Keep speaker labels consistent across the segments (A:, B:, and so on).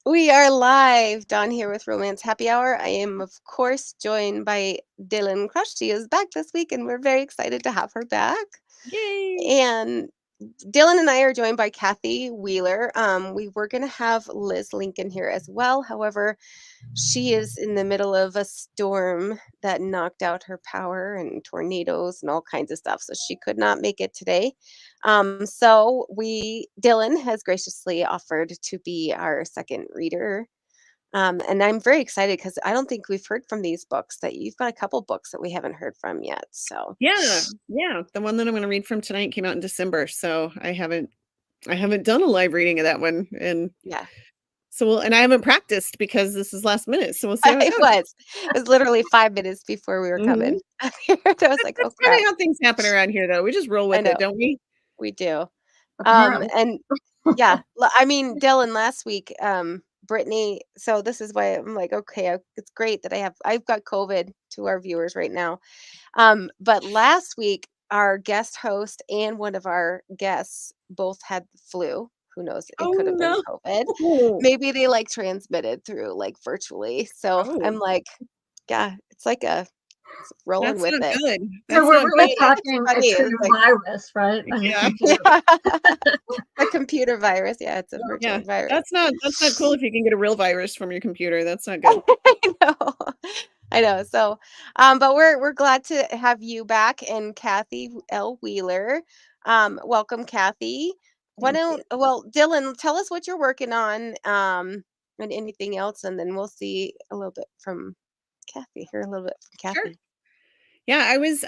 A: We are live, Dawn here with Romance Happy Hour. I am, of course, joined by Dylann Crush. She is back this week, and we're very excited to have her back.
B: Yay!
A: And Dylann and I are joined by Kathy Wheeler. We were going to have Liz Lincoln here as well. However, she is in the middle of a storm that knocked out her power and tornadoes and all kinds of stuff, so she could not make it today. Dylann has graciously offered to be our second reader. And I'm very excited because I don't think we've heard from these books. That you've got a couple books that we haven't heard from yet. So
B: Yeah. The one that I'm going to read from tonight came out in December, so I haven't done a live reading of that one, and
A: yeah,
B: so and I haven't practiced because this is last minute, so we'll see how it
A: it
B: goes.
A: was. It was literally 5 minutes before we were
B: Mhm.
A: coming. I was like, oh
B: That's kind
A: crap.
B: of how things happen around here, though. We just roll
A: I
B: with it,
A: know
B: don't we?
A: we do.
C: Apparently.
A: And yeah, I mean, Dylan, last week, Brittany, so this is why I'm like, okay, it's great that I've got COVID to our viewers right now. But last week, our guest host and one of our guests both had the flu. Who knows? It
B: Oh
A: could have been
B: no!
A: COVID. Maybe they like transmitted through like virtually. So
B: Oh,
A: I'm like, yeah, it's like rolling
B: that's
A: with
B: not
A: it.
B: good.
C: So
B: That's
C: we're
B: not
C: really
B: good.
A: It's
C: talking a
A: funny.
C: true
A: It's like,
C: virus, right?
B: Yeah,
A: yeah, a computer virus. Yeah, it's a
B: yeah.
A: virtual virus.
B: That's not cool if you can get a real virus from your computer. That's not good.
A: I know. I know. So, but we're glad to have you back and Kathy L. Wheeler. Welcome, Kathy. Why
C: Thank you.
A: don't Dylan, tell us what you're working on, and anything else, and then we'll see a little bit from Kathy. Hear a little bit from
B: Sure.
A: Kathy.
B: Yeah, I was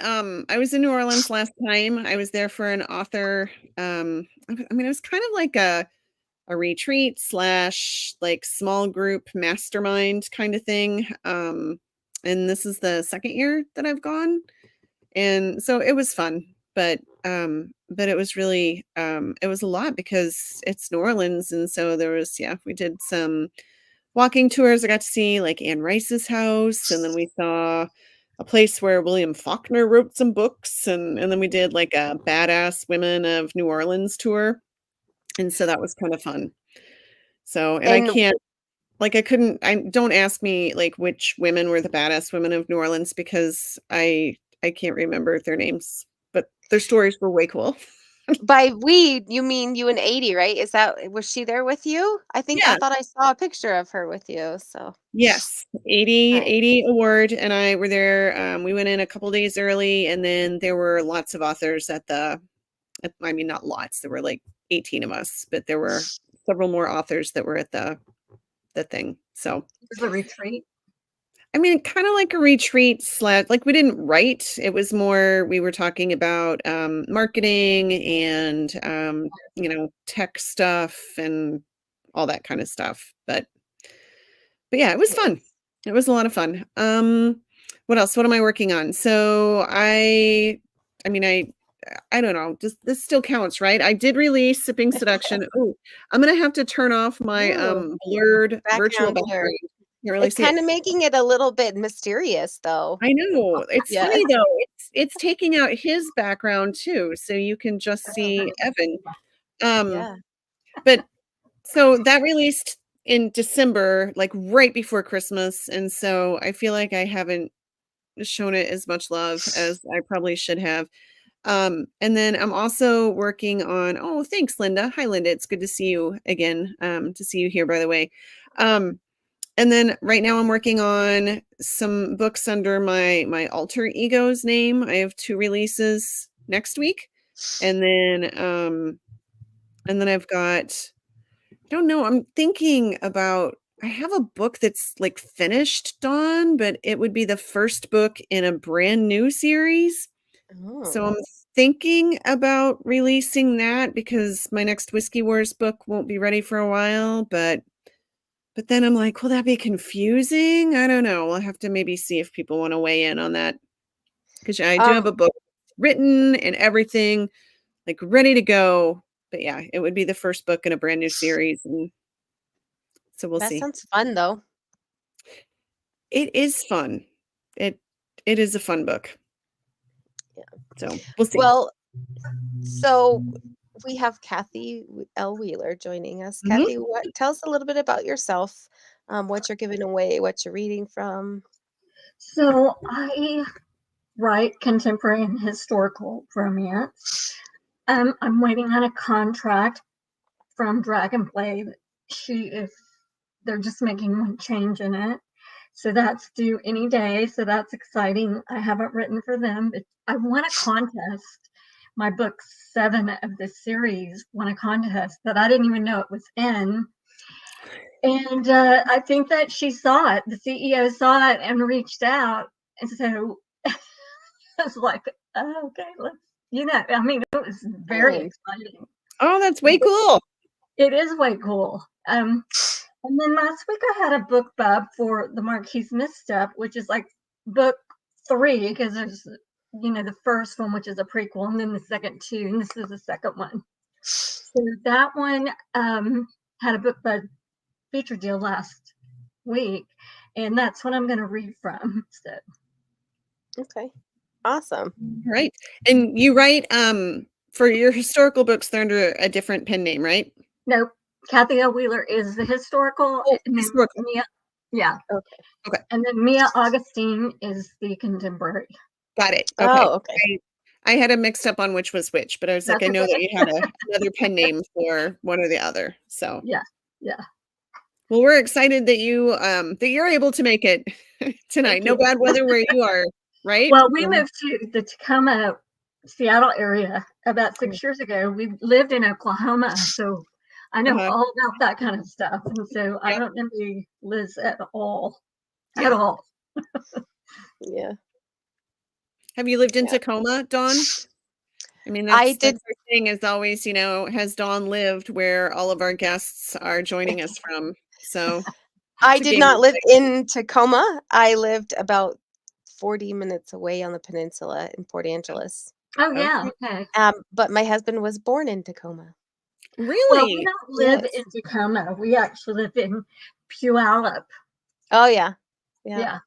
B: in New Orleans last time. I was there for an author. I mean, it was kind of like a retreat slash like small group mastermind kind of thing. And this is the second year that I've gone, and so it was fun, but it was really it was a lot because it's New Orleans, and so there was we did some walking tours. I got to see like Anne Rice's house, and then we saw a place where William Faulkner wrote some books, and then we did like a badass women of New Orleans tour, and so that was kind of fun. So, and I
A: And
B: can't like I don't ask me like which women were the badass women of New Orleans because I can't remember their names, but their stories were way cool.
A: by we, you mean you and 80, right? Was she there with you? I
B: Yeah.
A: thought I saw a picture of her with you. So
B: Yes. 80
A: nice.
B: 80 award and I were there. We went in a couple days early, and then there were lots of authors I mean, not lots, there were like 18 of us, but there were several more authors that were at the thing. So,
C: Is a retreat.
B: I mean, kind of like a retreat slash, like we didn't write. It was more, we were talking about marketing and, tech stuff and all that kind of stuff. But yeah, it was fun. It was a lot of fun. What else? What am I working on? So I mean, I don't know. This still counts, right? I did release Sipping Seduction. Oh, I'm gonna have to turn off my
A: Ooh,
B: blurred virtual
A: background blur.
B: background. Can't really
A: It's
B: see it.
A: kinda making it a little bit mysterious, though.
B: I know. It's
A: Yeah.
B: funny though. It's taking out his background too, so you can just see Evan. Um,
A: Yeah.
B: but so that released in December, like right before Christmas, and so I feel like I haven't shown it as much love as I probably should have. And then I'm also working on, oh, thanks, Linda. Hi, Linda. It's good to see you again. To see you here, by the way. Um, and then right now I'm working on some books under my alter ego's name. I have 2 releases next week. And then I've got, I don't know, I'm thinking about, I have a book that's like finished, Dawn, but it would be the first book in a brand new series. So
A: Oh,
B: I'm thinking about releasing that because my next Whiskey Wars book won't be ready for a while, but then I'm like, will that be confusing? I don't know. We'll have to maybe see if people want to weigh in on that. Because I do have
A: um,
B: a book written and everything, like ready to go. But yeah, it would be the first book in a brand new series, and so we'll
A: that
B: see.
A: sounds fun, though.
B: It is fun. It it is a fun book.
A: Yeah.
B: So we'll see.
A: Well, so we have Kathy L. Wheeler joining us.
B: Mhm.
A: Kathy, tell us a little bit about yourself, what you're giving away, what you're reading from.
C: So I write contemporary and historical romance. I'm waiting on a contract from Dragonblade. They're just making one change in it. So that's due any day. So that's exciting. I haven't written for them, but I won a contest. My book 7 of this series won a contest that I didn't even know it was in. And I think that she saw it. The CEO saw it and reached out. And so I was like, oh, okay, I mean, it was very exciting.
B: Oh, that's way cool.
C: It is way cool. And then last week I had a book bub for The Marquise Misstep, which is like book 3, because there's, the first one, which is a prequel, and then the second 2, and this is the second one. So that one had a book bub feature deal last week, and that's what I'm going to read from. So
A: Okay. Awesome.
B: Right. And you write for your historical books, they're under a different pen name, right?
C: nope, Kathy L. Wheeler is the historical,
B: Oh,
C: and then
B: historical.
C: Mia, yeah,
A: Okay.
C: and then Mia Augustine is the contemporary.
B: Got it. Okay.
A: Oh, okay.
B: I had a mixed up on which was which, but I was like,
C: That's
B: I know that
C: okay.
B: you had another pen name for one or the other. So
C: Yeah.
B: well, we're excited that you're able to make it tonight.
A: Thank
B: No
A: you.
B: bad weather where you are, right?
C: Well, we moved to the Tacoma, Seattle area about
A: Cool.
C: 6 years ago. We lived in Oklahoma, so I know
B: Uh-huh.
C: all about that kind of stuff. And so I
B: Yep.
C: don't envy Liz at all. At all.
A: Yeah.
B: Have you lived in
A: Yeah.
B: Tacoma, Dawn? I mean,
A: I
B: that's
A: did.
B: our thing is always, has Dawn lived where all of our guests are joining us from? So
A: I
B: it's a
A: did
B: game.
A: not live in Tacoma. I lived about 40 minutes away on the peninsula in Port Angeles.
C: Oh,
B: Okay.
C: yeah. Okay.
A: But my husband was born in Tacoma.
C: Well, we
B: Really?
C: don't live
A: Yes.
C: in Tacoma. We actually live in Puyallup.
A: Oh, yeah. Yeah.
C: Yeah.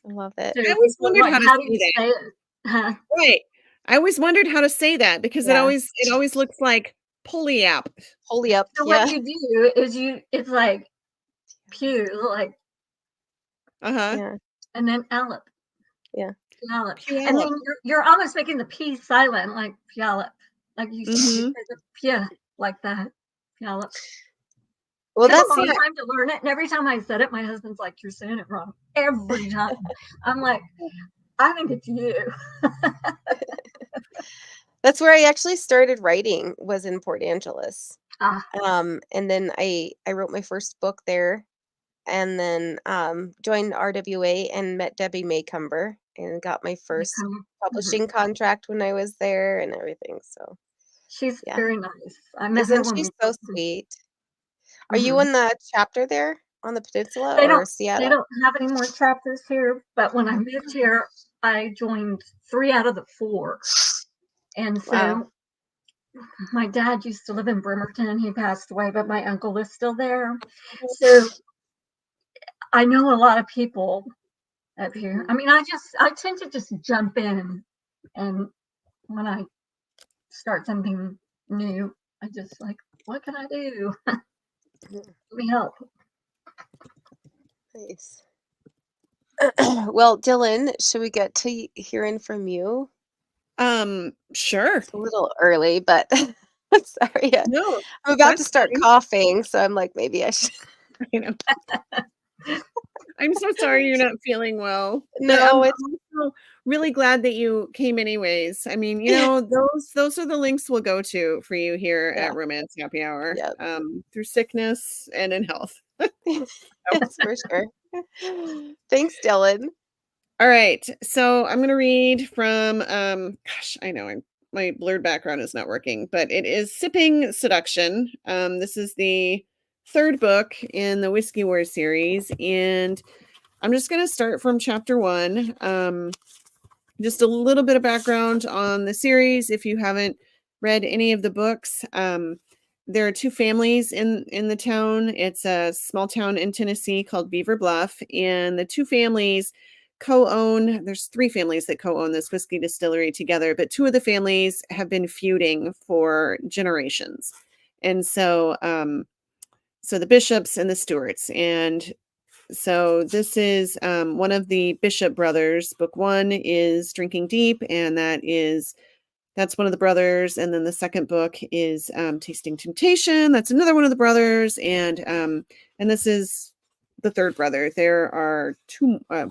A: I love it.
C: So
B: I always
C: people are
B: wondered
C: like,
B: how to
C: how do
B: say
C: you
B: that.
C: say it? Huh?
B: Right. I always wondered how to say that because it
A: Yeah.
B: always looks like pulley up.
A: Holy up.
C: So
A: Yeah.
C: what you do is it's like pew, like,
B: Uh-huh.
A: Yeah.
C: and then Allop.
A: Yeah.
C: Puyallup. And
B: Puyallup.
C: then you're almost making the P silent, like Puyallup. Like you say
B: Mhm.
C: the P like that. Puyallup.
A: Well,
C: It took
A: that's
C: a long
A: the
C: time to learn it, and every time I said it, my husband's like, "You're saying it wrong." Every time. I'm like, I think it's you.
A: that's where I actually started writing was in Port Angeles.
C: Ah,
A: And then I wrote my first book there, and then joined RWA and met Debbie Maycumber and got my first
C: mhm.
A: publishing contract when I was there and everything. So
C: She's
A: yeah,
C: very nice. I met her
A: isn't
C: when
A: she
C: we
A: so
C: moved.
A: sweet? Are you
C: Mhm.
A: in the chapter there on the peninsula
C: They
A: or
C: don't they
A: Seattle?
C: don't have any more chapters here, but when I moved here, I joined 3 out of the 4. And
A: Wow.
C: so my dad used to live in Bremerton. He passed away, but my uncle is still there. So I know a lot of people up here. I mean, I tend to just jump in, and when I start something new, I just like, what can I do? Let me help.
A: Nice. Well, Dylan, should we get to hearing from you?
B: Sure.
A: It's a little early, but sorry.
B: No,
A: I'm about to
B: that's
A: start
B: fine.
A: coughing, so I'm like, maybe I should.
B: You know. I'm so sorry you're not feeling well, but I'm
A: No, it's
B: also really glad that you came anyways. I mean, those are the links we'll go to for you here
A: yeah,
B: at Romance Happy Hour,
A: yeah.
B: through sickness and in health.
A: Yes, for sure. Thanks, Dylan.
B: All right, so I'm gonna read from gosh, I know my blurred background is not working, but it is Sipping Seduction. This is the third book in the Whiskey War series, and I'm just gonna start from chapter 1. Just a little bit of background on the series if you haven't read any of the books. There are 2 families in the town. It's a small town in Tennessee called Beaver Bluff, and the 2 families co-own, there's 3 families that co-own this whiskey distillery together, but 2 of the families have been feuding for generations. And so the Bishops and the Stewarts. And so this is one of the Bishop brothers. Book 1 is Drinking Deep, and that's one of the brothers. And then the second book is Tasting Temptation. That's another one of the brothers. And this is the third brother. There are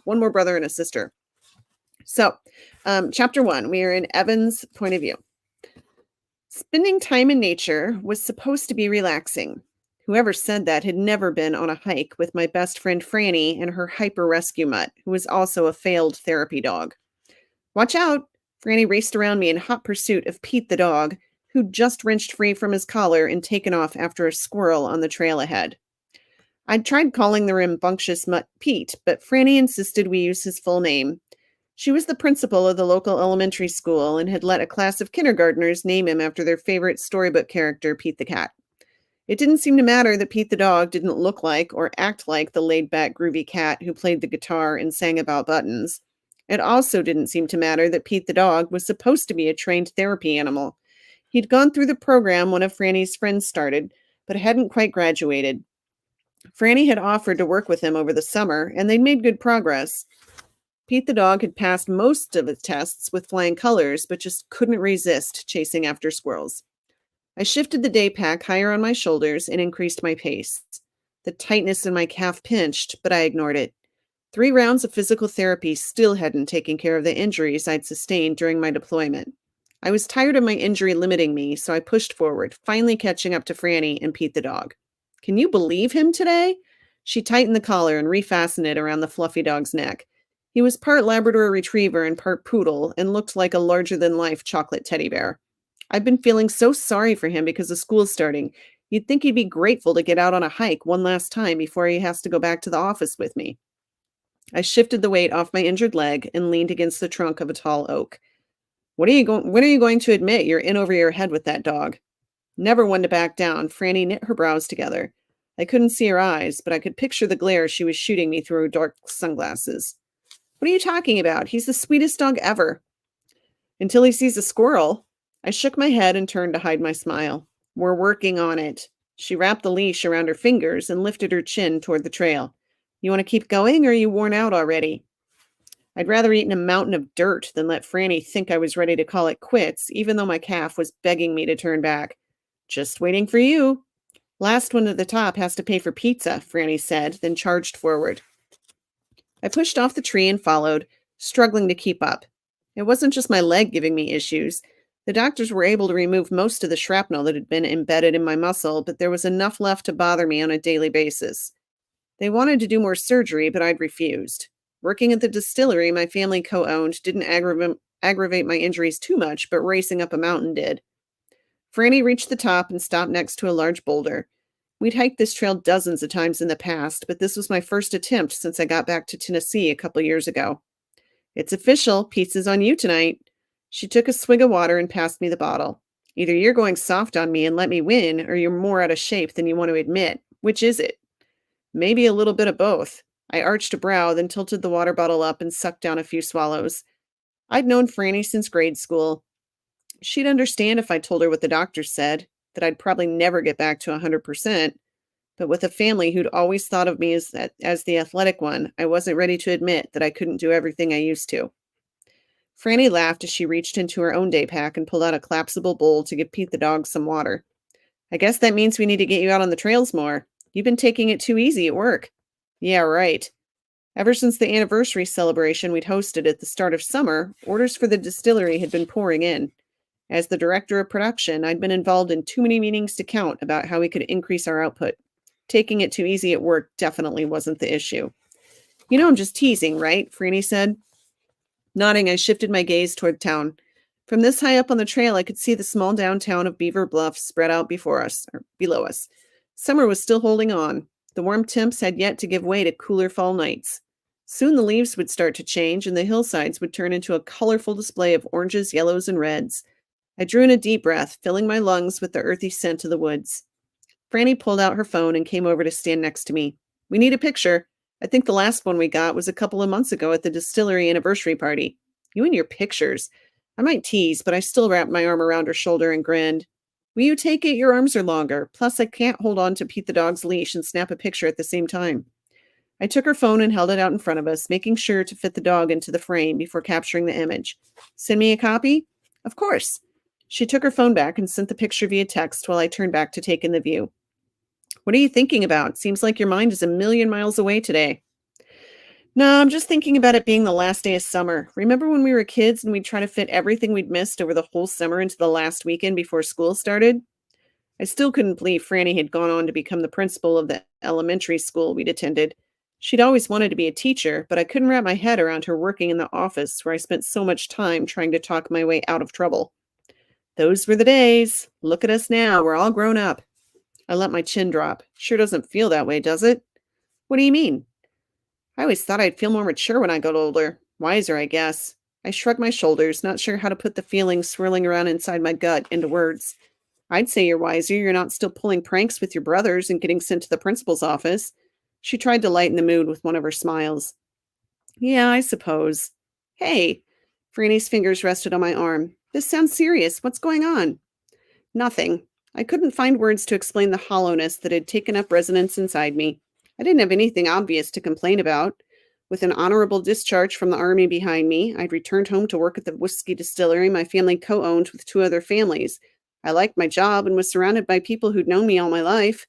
B: one more brother and a sister. So chapter 1, we are in Evan's point of view. Spending time in nature was supposed to be relaxing. Whoever said that had never been on a hike with my best friend Franny and her hyper rescue mutt, who was also a failed therapy dog. Watch out! Franny raced around me in hot pursuit of Pete the dog, who'd just wrenched free from his collar and taken off after a squirrel on the trail ahead. I'd tried calling the rambunctious mutt Pete, but Franny insisted we use his full name. She was the principal of the local elementary school and had let a class of kindergartners name him after their favorite storybook character, Pete the cat. It didn't seem to matter that Pete the dog didn't look like or act like the laid-back groovy cat who played the guitar and sang about buttons. It also didn't seem to matter that Pete the dog was supposed to be a trained therapy animal. He'd gone through the program one of Franny's friends started, but hadn't quite graduated. Franny had offered to work with him over the summer, and they'd made good progress. Pete the dog had passed most of his tests with flying colors, but just couldn't resist chasing after squirrels. I shifted the day pack higher on my shoulders and increased my pace. The tightness in my calf pinched, but I ignored it. 3 rounds of physical therapy still hadn't taken care of the injuries I'd sustained during my deployment. I was tired of my injury limiting me, so I pushed forward, finally catching up to Franny and Pete the dog. Can you believe him today? She tightened the collar and refastened it around the fluffy dog's neck. He was part Labrador Retriever and part poodle and looked like a larger-than-life chocolate teddy bear. I've been feeling so sorry for him because of school starting. You'd think he'd be grateful to get out on a hike one last time before he has to go back to the office with me. I shifted the weight off my injured leg and leaned against the trunk of a tall oak. When are you going to admit you're in over your head with that dog? Never one to back down, Franny knit her brows together. I couldn't see her eyes, but I could picture the glare she was shooting me through her dark sunglasses. What are you talking about? He's the sweetest dog ever. Until he sees a squirrel. I shook my head and turned to hide my smile. We're working on it. She wrapped the leash around her fingers and lifted her chin toward the trail. You want to keep going, or are you worn out already? I'd rather eat in a mountain of dirt than let Franny think I was ready to call it quits, even though my calf was begging me to turn back. Just waiting for you. Last one at the top has to pay for pizza, Franny said, then charged forward. I pushed off the tree and followed, struggling to keep up. It wasn't just my leg giving me issues. The doctors were able to remove most of the shrapnel that had been embedded in my muscle, but there was enough left to bother me on a daily basis. They wanted to do more surgery, but I'd refused. Working at the distillery my family co-owned didn't aggravate my injuries too much, but racing up a mountain did. Franny reached the top and stopped next to a large boulder. We'd hiked this trail dozens of times in the past, but this was my first attempt since I got back to Tennessee a couple years ago. It's official. Pizza's on you tonight. She took a swig of water and passed me the bottle. Either you're going soft on me and let me win, or you're more out of shape than you want to admit. Which is it? Maybe a little bit of both. I arched a brow, then tilted the water bottle up and sucked down a few swallows. I'd known Franny since grade school. She'd understand if I told her what the doctors said, that I'd probably never get back to 100%. But with a family who'd always thought of me as the athletic one, I wasn't ready to admit that I couldn't do everything I used to. Franny laughed as she reached into her own day pack and pulled out a collapsible bowl to give Pete the dog some water. I guess that means we need to get you out on the trails more. You've been taking it too easy at work. Yeah, right. Ever since the anniversary celebration we'd hosted at the start of summer, orders for the distillery had been pouring in. As the director of production, I'd been involved in too many meetings to count about how we could increase our output. Taking it too easy at work definitely wasn't the issue. You know I'm just teasing, right? Franny said. Nodding, I shifted my gaze toward town. From this high up on the trail, I could see the small downtown of Beaver Bluff spread out below us. Summer was still holding on. The warm temps had yet to give way to cooler fall nights. Soon the leaves would start to change, and the hillsides would turn into a colorful display of oranges, yellows, and reds. I drew in a deep breath, filling my lungs with the earthy scent of the woods. Franny pulled out her phone and came over to stand next to me. We need a picture. I think the last one we got was a couple of months ago at the distillery anniversary party. You and your pictures. I might tease, but I still wrapped my arm around her shoulder and grinned. Will you take it? Your arms are longer. Plus, I can't hold on to Pete the dog's leash and snap a picture at the same time. I took her phone and held it out in front of us, making sure to fit the dog into the frame before capturing the image. Send me a copy? Of course. She took her phone back and sent the picture via text while I turned back to take in the view. What are you thinking about? Seems like your mind is a million miles away today. No, I'm just thinking about it being the last day of summer. Remember when we were kids and we'd try to fit everything we'd missed over the whole summer into the last weekend before school started? I still couldn't believe Franny had gone on to become the principal of the elementary school we'd attended. She'd always wanted to be a teacher, but I couldn't wrap my head around her working in the office where I spent so much time trying to talk my way out of trouble. Those were the days. Look at us now. We're all grown up. I let my chin drop. Sure doesn't feel that way, does it? What do you mean? I always thought I'd feel more mature when I got older. Wiser, I guess. I shrugged my shoulders, not sure how to put the feelings swirling around inside my gut into words. I'd say you're wiser. You're not still pulling pranks with your brothers and getting sent to the principal's office. She tried to lighten the mood with one of her smiles. Yeah, I suppose. Hey, Franny's fingers rested on my arm. This sounds serious. What's going on? Nothing. I couldn't find words to explain the hollowness that had taken up residence inside me. I didn't have anything obvious to complain about. With an honorable discharge from the army behind me, I'd returned home to work at the whiskey distillery my family co-owned with 2 other families. I liked my job and was surrounded by people who'd known me all my life.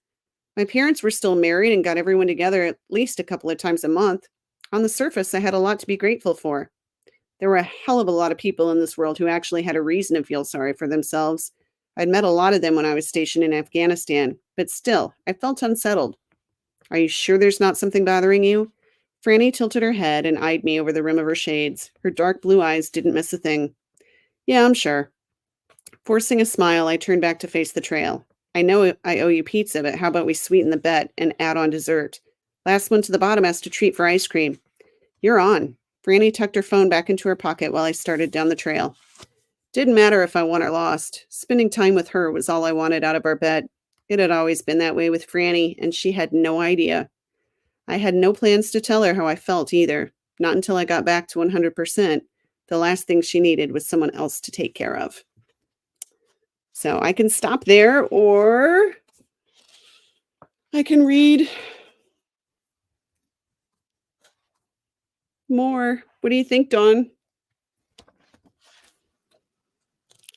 B: My parents were still married and got everyone together at least a couple of times a month. On the surface, I had a lot to be grateful for. There were a hell of a lot of people in this world who actually had a reason to feel sorry for themselves. I'd met a lot of them when I was stationed in Afghanistan, but still, I felt unsettled. Are you sure there's not something bothering you? Franny tilted her head and eyed me over the rim of her shades. Her dark blue eyes didn't miss a thing. Yeah, I'm sure. Forcing a smile, I turned back to face the trail. I know I owe you pizza, but how about we sweeten the bet and add on dessert? Last one to the bottom has to treat for ice cream. You're on. Franny tucked her phone back into her pocket while I started down the trail. Didn't matter if I won or lost. Spending time with her was all I wanted out of our bet. It had always been that way with Franny, and she had no idea. I had no plans to tell her how I felt either, not until I got back to 100%. The last thing she needed was someone else to take care of. So I can stop there, or I can read more. What do you think, Dawn?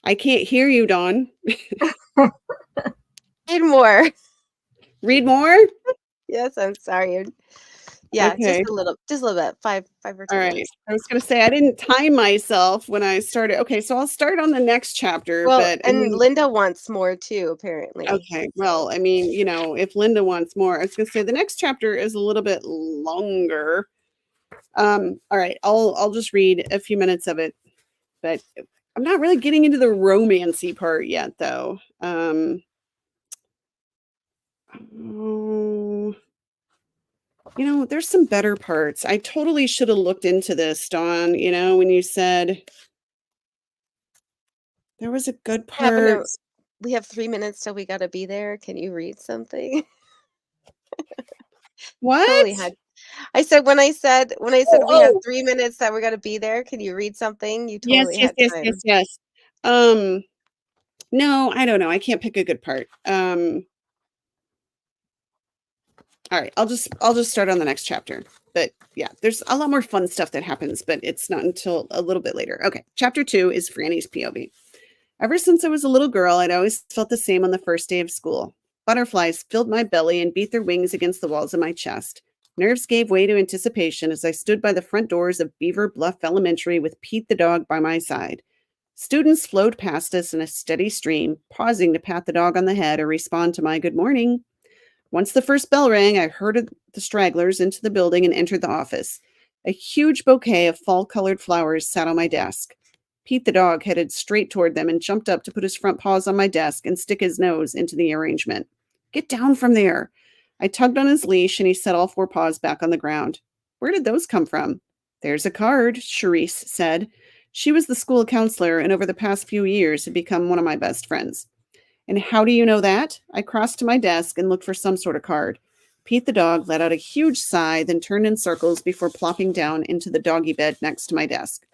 B: I can't hear you, Dawn.
A: Read more.
B: Read more?
A: Yes, I'm sorry. Yeah,
B: Okay.
A: just a little bit. Five or 10
B: All right.
A: minutes.
B: I was going to say, I didn't time myself when I started. Okay, so I'll start on the next chapter,
A: Well,
B: but I
A: and
B: mean,
A: Linda wants more too, apparently.
B: okay, well, I mean, if Linda wants more, I was going to say the next chapter is a little bit longer. All right, I'll just read a few minutes of it, but I'm not really getting into the romancy part yet, though. Oh, there's some better parts. I totally should have looked into this, Dawn, when you said there was a good
A: Happen
B: part.
A: to We have 3 minutes till we gotta be there. Can you read something? Totally
B: What?
A: had I said when I said
B: Oh,
A: we have
B: oh,
A: 3 minutes that we're gonna be there, can you read something? You
B: yes,
A: totally
B: yes,
A: had
B: yes, yes,
A: time.
B: yes. No, I don't know. I can't pick a good part. All right, I'll just start on the next chapter. But yeah, there's a lot more fun stuff that happens, but it's not until a little bit later. Okay, chapter 2 is Franny's POV. Ever since I was a little girl, I'd always felt the same on the first day of school. Butterflies filled my belly and beat their wings against the walls of my chest. Nerves gave way to anticipation as I stood by the front doors of Beaver Bluff Elementary with Pete the dog by my side. Students flowed past us in a steady stream, pausing to pat the dog on the head or respond to my good morning. Once the first bell rang, I herded the stragglers into the building and entered the office. A huge bouquet of fall-colored flowers sat on my desk. Pete the dog headed straight toward them and jumped up to put his front paws on my desk and stick his nose into the arrangement. Get down from there. I tugged on his leash and he set all 4 paws back on the ground. Where did those come from? There's a card, Charisse said. She was the school counselor and over the past few years had become one of my best friends. And how do you know that? I crossed to my desk and looked for some sort of card. Pete the dog let out a huge sigh, then turned in circles before plopping down into the doggy bed next to my desk.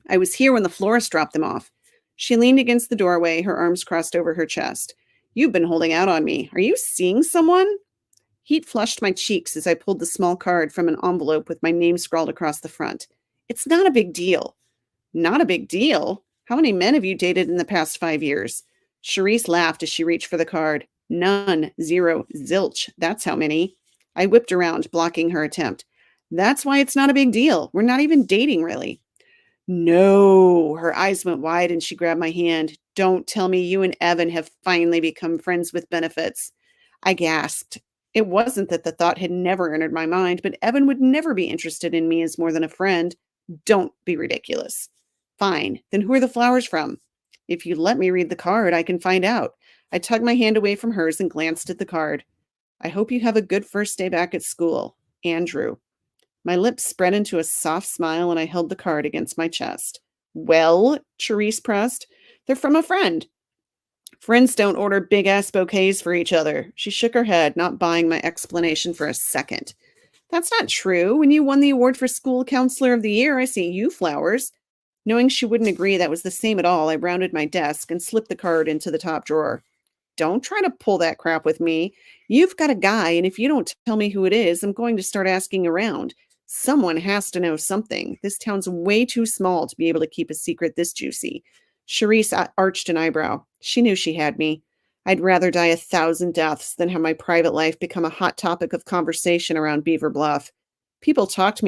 B: I was here when the florist dropped them off. She leaned against the doorway, her arms crossed over her chest. You've been holding out on me. Are you seeing someone? Heat flushed my cheeks as I pulled the small card from an envelope with my name scrawled across the front. It's not a big deal. Not a big deal? How many men have you dated in the past 5 years? Charisse laughed as she reached for the card. None. 0. Zilch. That's how many. I whipped around, blocking her attempt. That's why it's not a big deal. We're not even dating, really. No. Her eyes went wide and she grabbed my hand. Don't tell me you and Evan have finally become friends with benefits. I gasped. It wasn't that the thought had never entered my mind, but Evan would never be interested in me as more than a friend. Don't be ridiculous. Fine. Then who are the flowers from? If you let me read the card, I can find out. I tugged my hand away from hers and glanced at the card. I hope you have a good first day back at school. Andrew. My lips spread into a soft smile and I held the card against my chest. Well, Charisse pressed, they're from a friend. Friends don't order big-ass bouquets for each other. She shook her head, not buying my explanation for a second. That's not true. When you won the award for School Counselor of the Year, I sent you flowers. Knowing she wouldn't agree that was the same at all, I rounded my desk and slipped the card into the top drawer. Don't try to pull that crap with me. You've got a guy, and if you don't tell me who it is, I'm going to start asking around. Someone has to know something. This town's way too small to be able to keep a secret this juicy. Charisse arched an eyebrow. She knew she had me. I'd rather die 1,000 deaths than have my private life become a hot topic of conversation around Beaver Bluff. People talked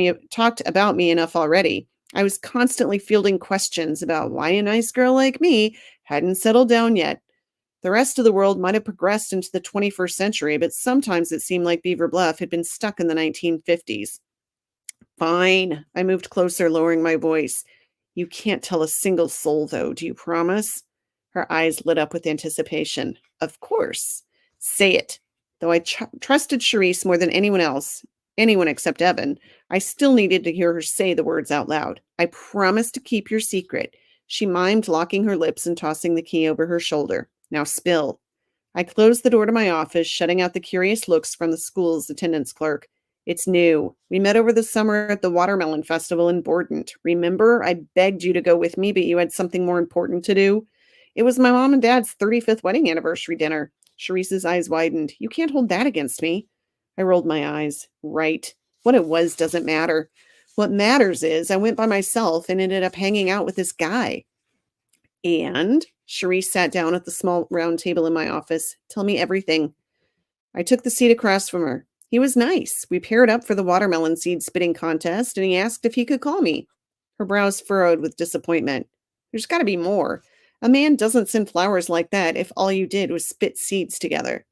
B: about me enough already. I was constantly fielding questions about why a nice girl like me hadn't settled down yet. The rest of the world might have progressed into the 21st century, but sometimes it seemed like Beaver Bluff had been stuck in the 1950s. Fine. I moved closer, lowering my voice. You can't tell a single soul, though, do you promise? Her eyes lit up with anticipation. Of course. Say it. Though I trusted Charisse more than anyone else, anyone except Evan, I still needed to hear her say the words out loud. I promise to keep your secret. She mimed, locking her lips and tossing the key over her shoulder. Now spill. I closed the door to my office, shutting out the curious looks from the school's attendance clerk. It's new. We met over the summer at the Watermelon Festival in Bordent. Remember? I begged you to go with me, but you had something more important to do. It was my mom and dad's 35th wedding anniversary dinner. Charisse's eyes widened. You can't hold that against me. I rolled my eyes. Right. What it was doesn't matter. What matters is I went by myself and ended up hanging out with this guy. And Charisse sat down at the small round table in my office. Tell me everything. I took the seat across from her. He was nice. We paired up for the watermelon seed spitting contest, and he asked if he could call me. Her brows furrowed with disappointment. There's got to be more. A man doesn't send flowers like that if all you did was spit seeds together.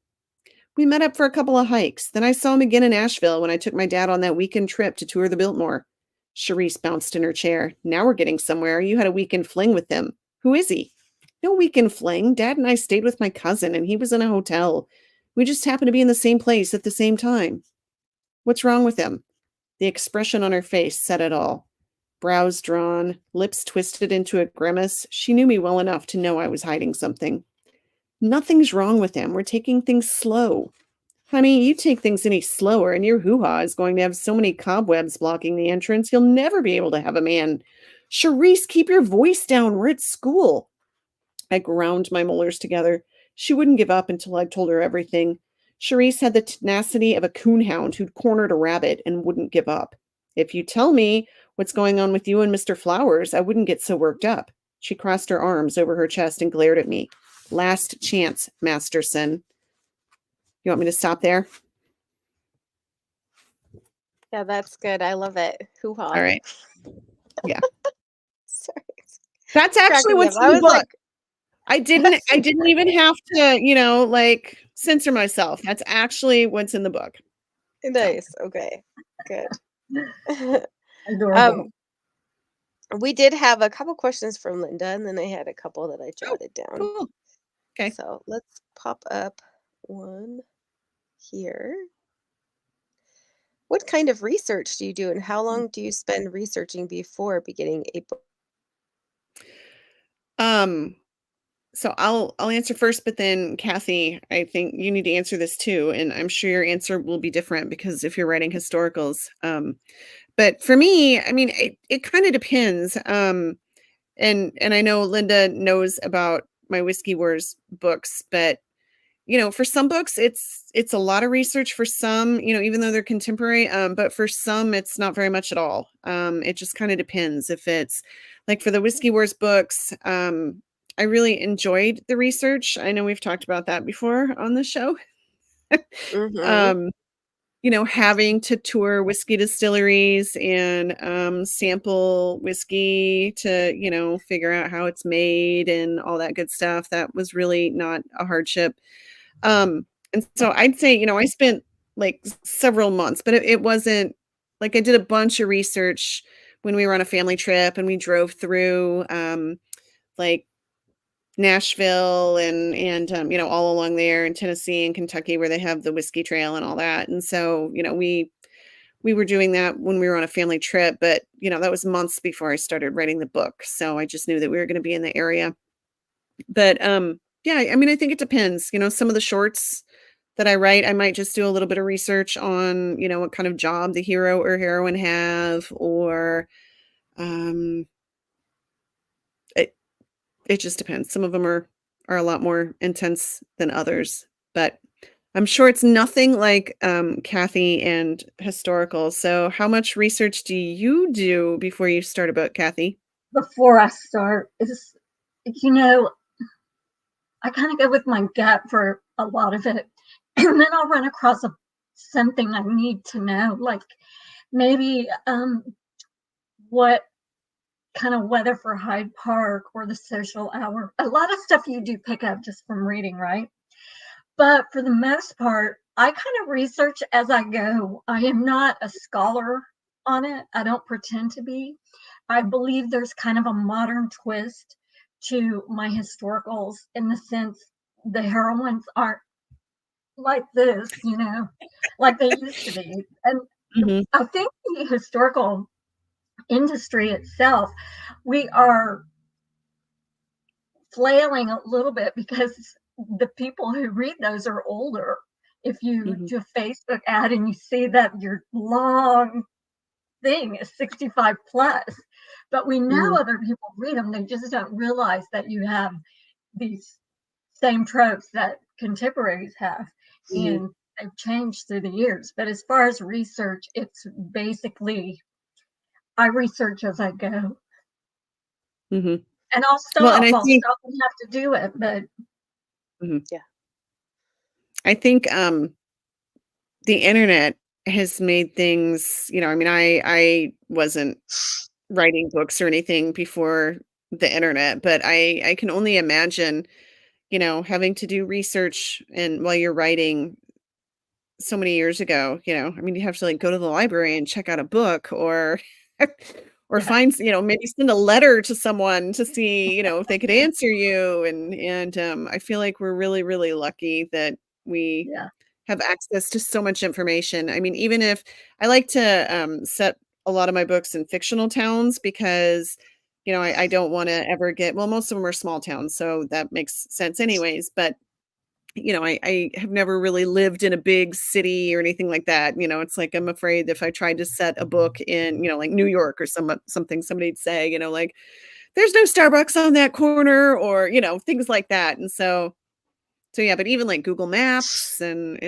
B: We met up for a couple of hikes. Then I saw him again in Asheville when I took my dad on that weekend trip to tour the Biltmore. Charisse bounced in her chair. Now we're getting somewhere. You had a weekend fling with him. Who is he? No weekend fling. Dad and I stayed with my cousin, and he was in a hotel. We just happened to be in the same place at the same time. What's wrong with him? The expression on her face said it all. Brows drawn, lips twisted into a grimace. She knew me well enough to know I was hiding something. Nothing's wrong with him. We're taking things slow. Honey, you take things any slower and your hoo-ha is going to have so many cobwebs blocking the entrance, you'll never be able to have a man. Charisse, keep your voice down. We're at school. I ground my molars together. She wouldn't give up until I'd told her everything. Charisse had the tenacity of a coonhound who'd cornered a rabbit and wouldn't give up. If you tell me what's going on with you and Mr. Flowers, I wouldn't get so worked up. She crossed her arms over her chest and glared at me. Last chance, Masterson. You want me to stop there?
A: Yeah, that's good. I love it. Hoo-ha.
B: All right. Yeah.
A: Sorry.
B: That's actually
A: Cracking me
B: what's
A: up.
B: in
A: I
B: the
A: was
B: book.
A: like,
B: I didn't even have to, censor myself. That's actually what's in the book.
A: nice. Okay. Good.
C: Adorable.
A: We did have a couple questions from Linda, and then I had a couple that I
B: Oh,
A: jotted down.
B: cool. Okay.
A: So let's pop up one here. What kind of research do you do, and how long do you spend researching before beginning a book?
B: Um, So I'll answer first, but then Kathy, I think you need to answer this too, and I'm sure your answer will be different because if you're writing historicals. But for me, I mean, it kind of depends. And I know Linda knows about my Whiskey Wars books, but for some books, it's a lot of research. For some, even though they're contemporary, but for some, it's not very much at all. It just kind of depends. If it's like for the Whiskey Wars books, I really enjoyed the research. I know we've talked about that before on the show.
A: Mhm.
B: um, having to tour whiskey distilleries and sample whiskey to, figure out how it's made and all that good stuff. That was really not a hardship. And so I'd say, I spent like several months, but it wasn't like I did a bunch of research when we were on a family trip and we drove through like Nashville and all along there in Tennessee and Kentucky where they have the whiskey trail and all that. And so, we were doing that when we were on a family trip, but that was months before I started writing the book. So I just knew that we were going to be in the area. But yeah, I mean, I think it depends. Some of the shorts that I write, I might just do a little bit of research on, what kind of job the hero or heroine have, or um, it it just depends. Some of them are a lot more intense than others, but I'm sure it's nothing like Kathy and historical. So, how much research do you do before you start a book, Kathy?
C: Before I start, is you know, I kind of go with my gut for a lot of it, and then I'll run across something I need to know, like maybe what kind of weather for Hyde Park or the social hour. A lot of stuff you do pick up just from reading, right? But for the most part, I kind of research as I go. I am not a scholar on it. I don't pretend to be. I believe there's kind of a modern twist to my historicals in the sense the heroines aren't like this, like they used to be. And
B: Hmm.
C: I think the historical industry itself, we are flailing a little bit because the people who read those are older. If you
B: Hmm.
C: do a Facebook ad and you see that your long thing is 65 plus, but we know
B: Hmm.
C: other people read them, they just don't realize that you have these same tropes that contemporaries have,
B: Hmm.
C: and they've changed through the years. But as far as research, it's basically I research as I go.
B: Hmm.
C: And I'll
B: Well, and
C: stop. I'll stop and have to do it. But
B: mhm.
A: Yeah.
B: I think the internet has made things, I mean, I wasn't writing books or anything before the internet, but I can only imagine, having to do research and while you're writing so many years ago, I mean, you have to like go to the library and check out a book or or
C: yeah,
B: find, maybe send a letter to someone to see, if they could answer you. And I feel like we're really, really lucky that we
C: yeah.
B: have access to so much information. I mean, even if I like to set a lot of my books in fictional towns because, I don't want to ever get, well, most of them are small towns, so that makes sense anyways. But, I have never really lived in a big city or anything like that. It's like I'm afraid if I tried to set a book in, like New York or something, somebody'd say, like, there's no Starbucks on that corner or, things like that. And so yeah, but even like Google Maps and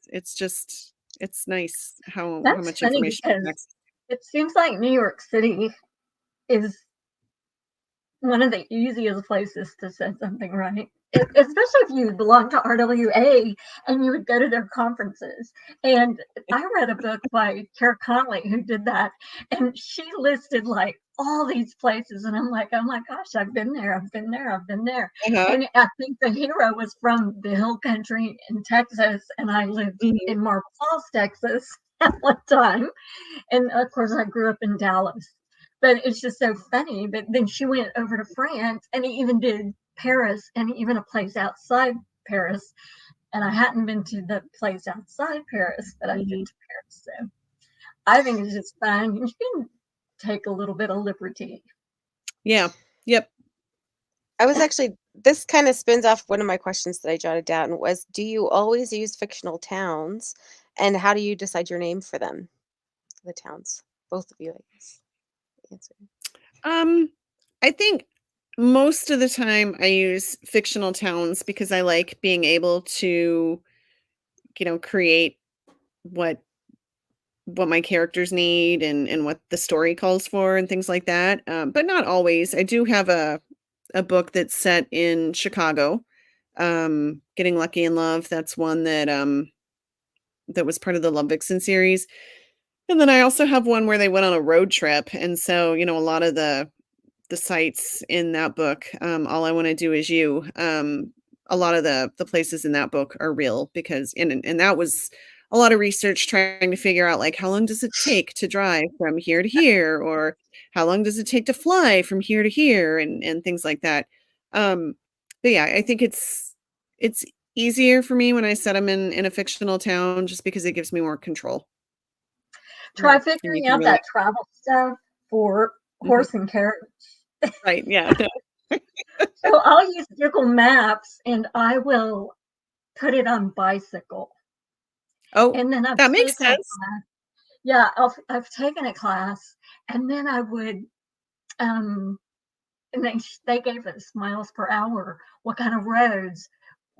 B: it's just it's nice how
C: That's
B: much
C: funny
B: information you can
C: because
B: access.
C: it seems like New York City is one of the easiest places to set something right. Especially if you belong to RWA and you would go to their conferences. And I read a book by Kara Conley who did that, and she listed like all these places, and I'm like, oh my gosh, I've been there, I've been there, I've been there.
B: Uh-huh.
C: And I think the hero was from the hill country in Texas, and I lived
B: Mhm.
C: in Marble Falls, Texas at one time. And of course, I grew up in Dallas. But it's just so funny. But then she went over to France and even did Paris and even a place outside Paris. And I hadn't been to the place outside Paris, but I've been
B: Mhm.
C: to Paris. So I think it's just fun. You can take a little bit of liberty.
B: Yeah. Yep.
A: I was actually this kind of spins off one of my questions that I jotted down was, do you always use fictional towns, and how do you decide your name for them, the towns? Both of you, I guess. Answer.
B: Um, I think most of the time I use fictional towns because I like being able to, create what my characters need and what the story calls for and things like that. But not always. I do have a book that's set in Chicago. Getting Lucky in Love. That's one that was part of the Love Vixen series. And then I also have one where they went on a road trip, and so a lot of the sites in that book, All I Want to Do Is You. A lot of the places in that book are real because and that was a lot of research trying to figure out like how long does it take to drive from here to here, or how long does it take to fly from here to here, and things like that. Um, but yeah, I think it's easier for me when I set them in a fictional town just because it gives me more control.
C: Try
B: And you
C: figuring
B: can
C: out
B: really
C: that travel stuff for
B: Mhm.
C: horse and carriage.
B: Right, yeah.
C: So I'll use Google Maps and I will put it on bicycle.
B: Oh,
C: And then I've
B: that makes
C: taken a
B: sense.
C: class. Yeah, I've taken a class, and then I would, um, and they gave us miles per hour. What kind of roads,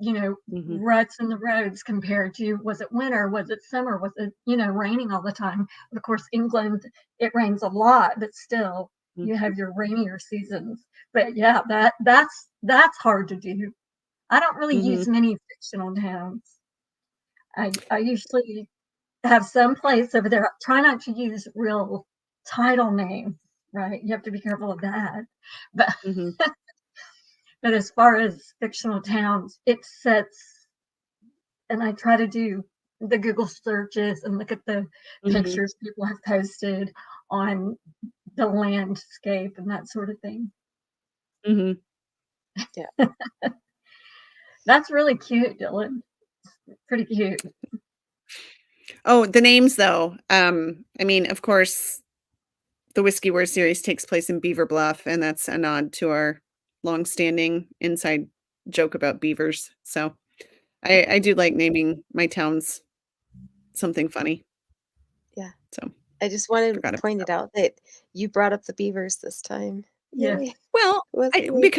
B: Mhm,
C: ruts in the roads compared to, was it winter, was it summer, was it raining all the time? Of course, England, it rains a lot, but still
B: mhm,
C: you have your rainier seasons. But yeah, that's hard to do. I don't really use
B: mhm,
C: many fictional towns. I usually have some place over there. Try not to use real title names, right? You have to be careful of that. But
B: mhm,
C: but as far as fictional towns, it sets, and I try to do the Google searches and look at the
B: mhm,
C: pictures people have posted on the landscape and that sort of thing.
B: mhm.
A: Yeah.
C: That's really cute, Dylan. Pretty cute.
B: Oh, the names though, I mean, of course, the Whiskey War series takes place in Beaver Bluff, and that's a nod to our longstanding inside joke about beavers, so I do like naming my towns something funny,
A: Yeah.
B: so
A: I just wanted to
B: forgot about
A: point
B: that
A: it
B: one.
A: out that you brought up the beavers this time.
C: Yeah.
A: Yay. It
B: Well,
A: wasn't
B: I
A: me.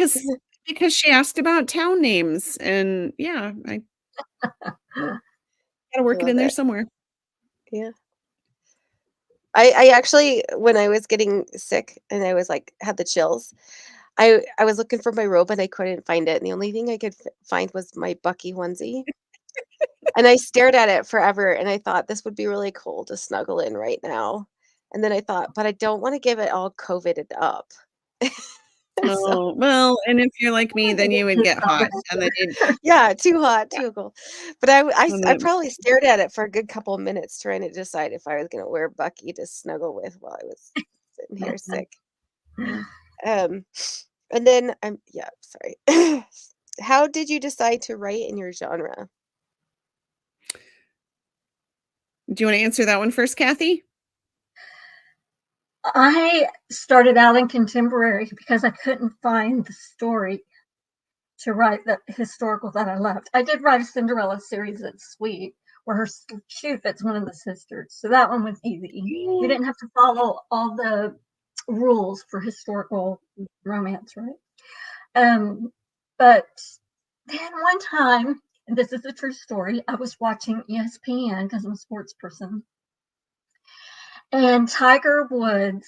B: because she asked about town names, and yeah, I gotta
A: I
B: work it in
A: love
B: there
A: it.
B: somewhere.
A: Yeah. I actually, when I was getting sick and I was like had the chills, I was looking for my robe and I couldn't find it. And the only thing I could find was my Bucky onesie. And I stared at it forever and I thought this would be really cool to snuggle in right now. And then I thought, but I don't want to give it all COVIDed up. So
B: Oh, well, and if you're like me, then you would get hot, and then you'd
A: yeah, too hot, too cold. But
B: and
A: I
B: then
A: probably stared at it for a good couple of minutes trying to decide if I was gonna wear Bucky to snuggle with while I was sitting here sick. Um, and then I'm yeah, sorry. How did you decide to write in your genre?
B: do you wanna answer that one first, Kathy?
C: I started out in contemporary because I couldn't find the story to write the historical that I loved. I did write a Cinderella series that's sweet, where her shoe fits one of the sisters. So that one was easy. We didn't have to follow all the rules for historical romance, right? But then one time, and this is a true story, I was watching ESPN because I'm a sports person, and Tiger Woods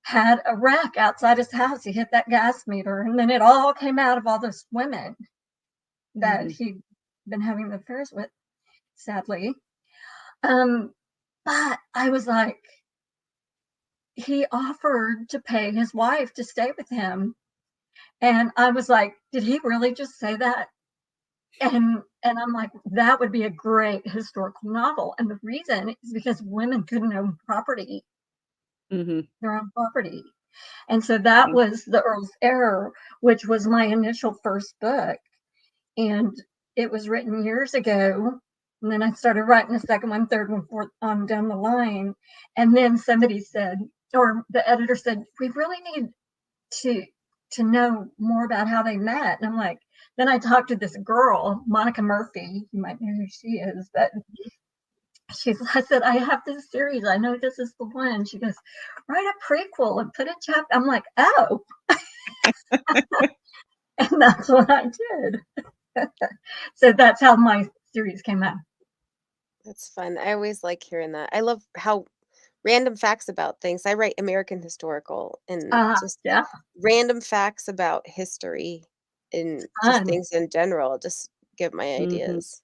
C: had a wreck outside his house. He hit that gas meter, and then it all came out of all those women that
B: Mhm,
C: he'd been having affairs with, sadly. Um, but I was like, he offered to pay his wife to stay with him. And I was like, did he really just say that? And I'm like, that would be a great historical novel. And the reason is because women couldn't own property,
B: mhm,
C: their own property. And so that
B: yeah,
C: was The Earl's Error, which was my initial first book. And it was written years ago. And then I started writing a second one, third one, fourth on down the line. And then somebody said, or the editor said, we really need to to know more about how they met. And I'm like, then I talked to this girl, Monica Murphy. You might know who she is, but I said, I have this series. I know this is the one. She goes, write a prequel and put a chapter. I'm like, oh, and that's what I did. So that's how my series came out.
A: That's fun. I always like hearing that. I love how random facts about things. I write American historical and just
C: Yeah,
A: random facts about history and just
C: fun.
A: things in general. Just give my
B: Mhm.
A: ideas.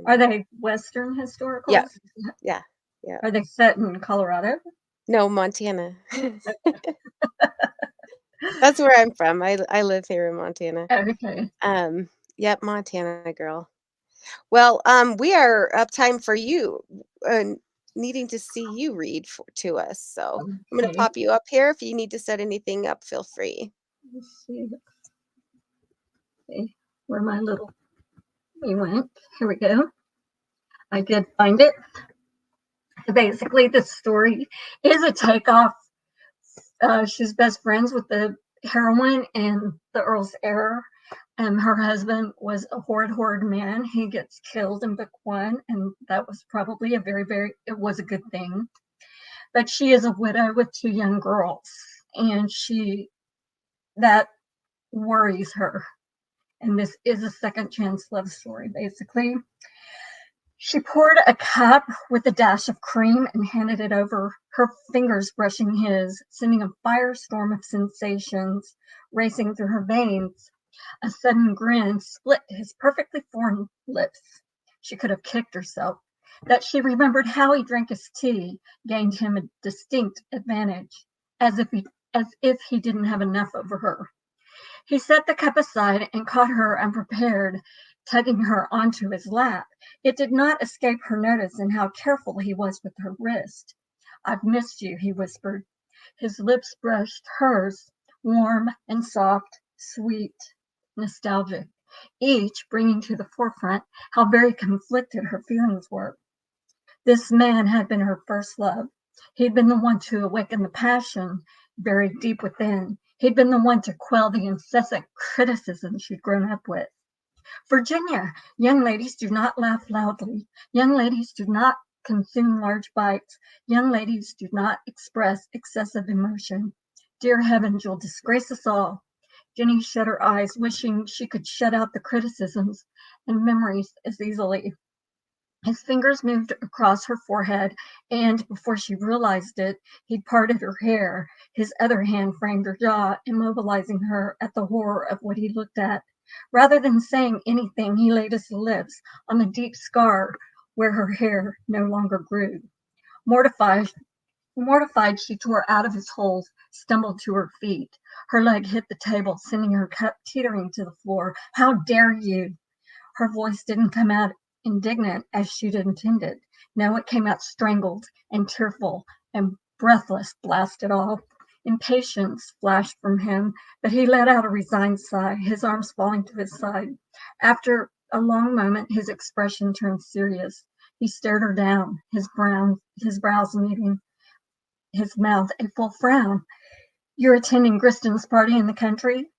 C: Are they Western
A: Yeah,
C: historicals?
A: yeah, yeah.
C: Are they set in Colorado?
A: No, Montana. That's where I'm from. I live here in Montana.
C: Okay.
A: Yep, Montana girl. Well, we are up time for you, needing to see you read to us. So I'm going to
C: Okay.
A: pop you up here. If you need to set anything up, feel free.
C: Let's see. Okay. Where my little we went. Here we go. I did find it. Basically, the story is a takeoff. She's best friends with the heroine and the Earl's heir. Her husband was a horrid man. He gets killed in book one, and that was probably it was a good thing. But she is a widow with two young girls, and that worries her. And this is a second chance love story, basically. She poured a cup with a dash of cream and handed it over, her fingers brushing his, sending a firestorm of sensations racing through her veins. A sudden grin split his perfectly formed lips. She could have kicked herself. That she remembered how he drank his tea gained him a distinct advantage, as if he didn't have enough over her. He set the cup aside and caught her unprepared, tugging her onto his lap. It did not escape her notice in how careful he was with her wrist. I've missed you, he whispered. His lips brushed hers, warm and soft, sweet, nostalgic, each bringing to the forefront how very conflicted her feelings were. This man had been her first love. He'd been the one to awaken the passion buried deep within. He'd been the one to quell the incessant criticism she'd grown up with. Virginia, young ladies do not laugh loudly. Young ladies do not consume large bites. Young ladies do not express excessive emotion. Dear heavens, you'll disgrace us all. Jenny shut her eyes, wishing she could shut out the criticisms and memories as easily. His fingers moved across her forehead, and before she realized it, he'd parted her hair. His other hand framed her jaw, immobilizing her at the horror of what he looked at. Rather than saying anything, he laid his lips on the deep scar where her hair no longer grew. Mortified, Mortified, she tore out of his hold, stumbled to her feet. Her leg hit the table, sending her cup teetering to the floor. How dare you! Her voice didn't come out indignant as she'd intended. No, it came out strangled and tearful and breathless, blast it all. Impatience flashed from him, but he let out a resigned sigh, his arms falling to his side. After a long moment, his expression turned serious. He stared her down, his brows meeting, his mouth a full frown. You're attending Griston's party in the country?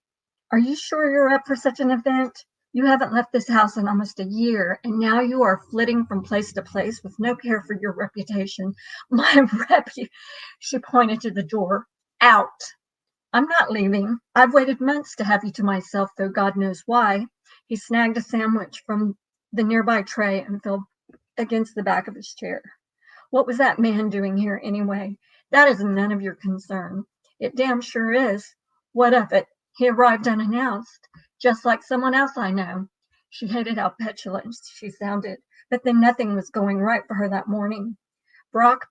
C: Are you sure you're up for such an event? You haven't left this house in almost a year, and now you are flitting from place to place with no care for your reputation. My she pointed to the door. Out. I'm not leaving. I've waited months to have you to myself, though God knows why. He snagged a sandwich from the nearby tray and fell against the back of his chair. What was that man doing here anyway? That is none of your concern. It damn sure is. What of it? He arrived unannounced, just like someone else I know. She hated how petulant she sounded, but then nothing was going right for her that morning. Brock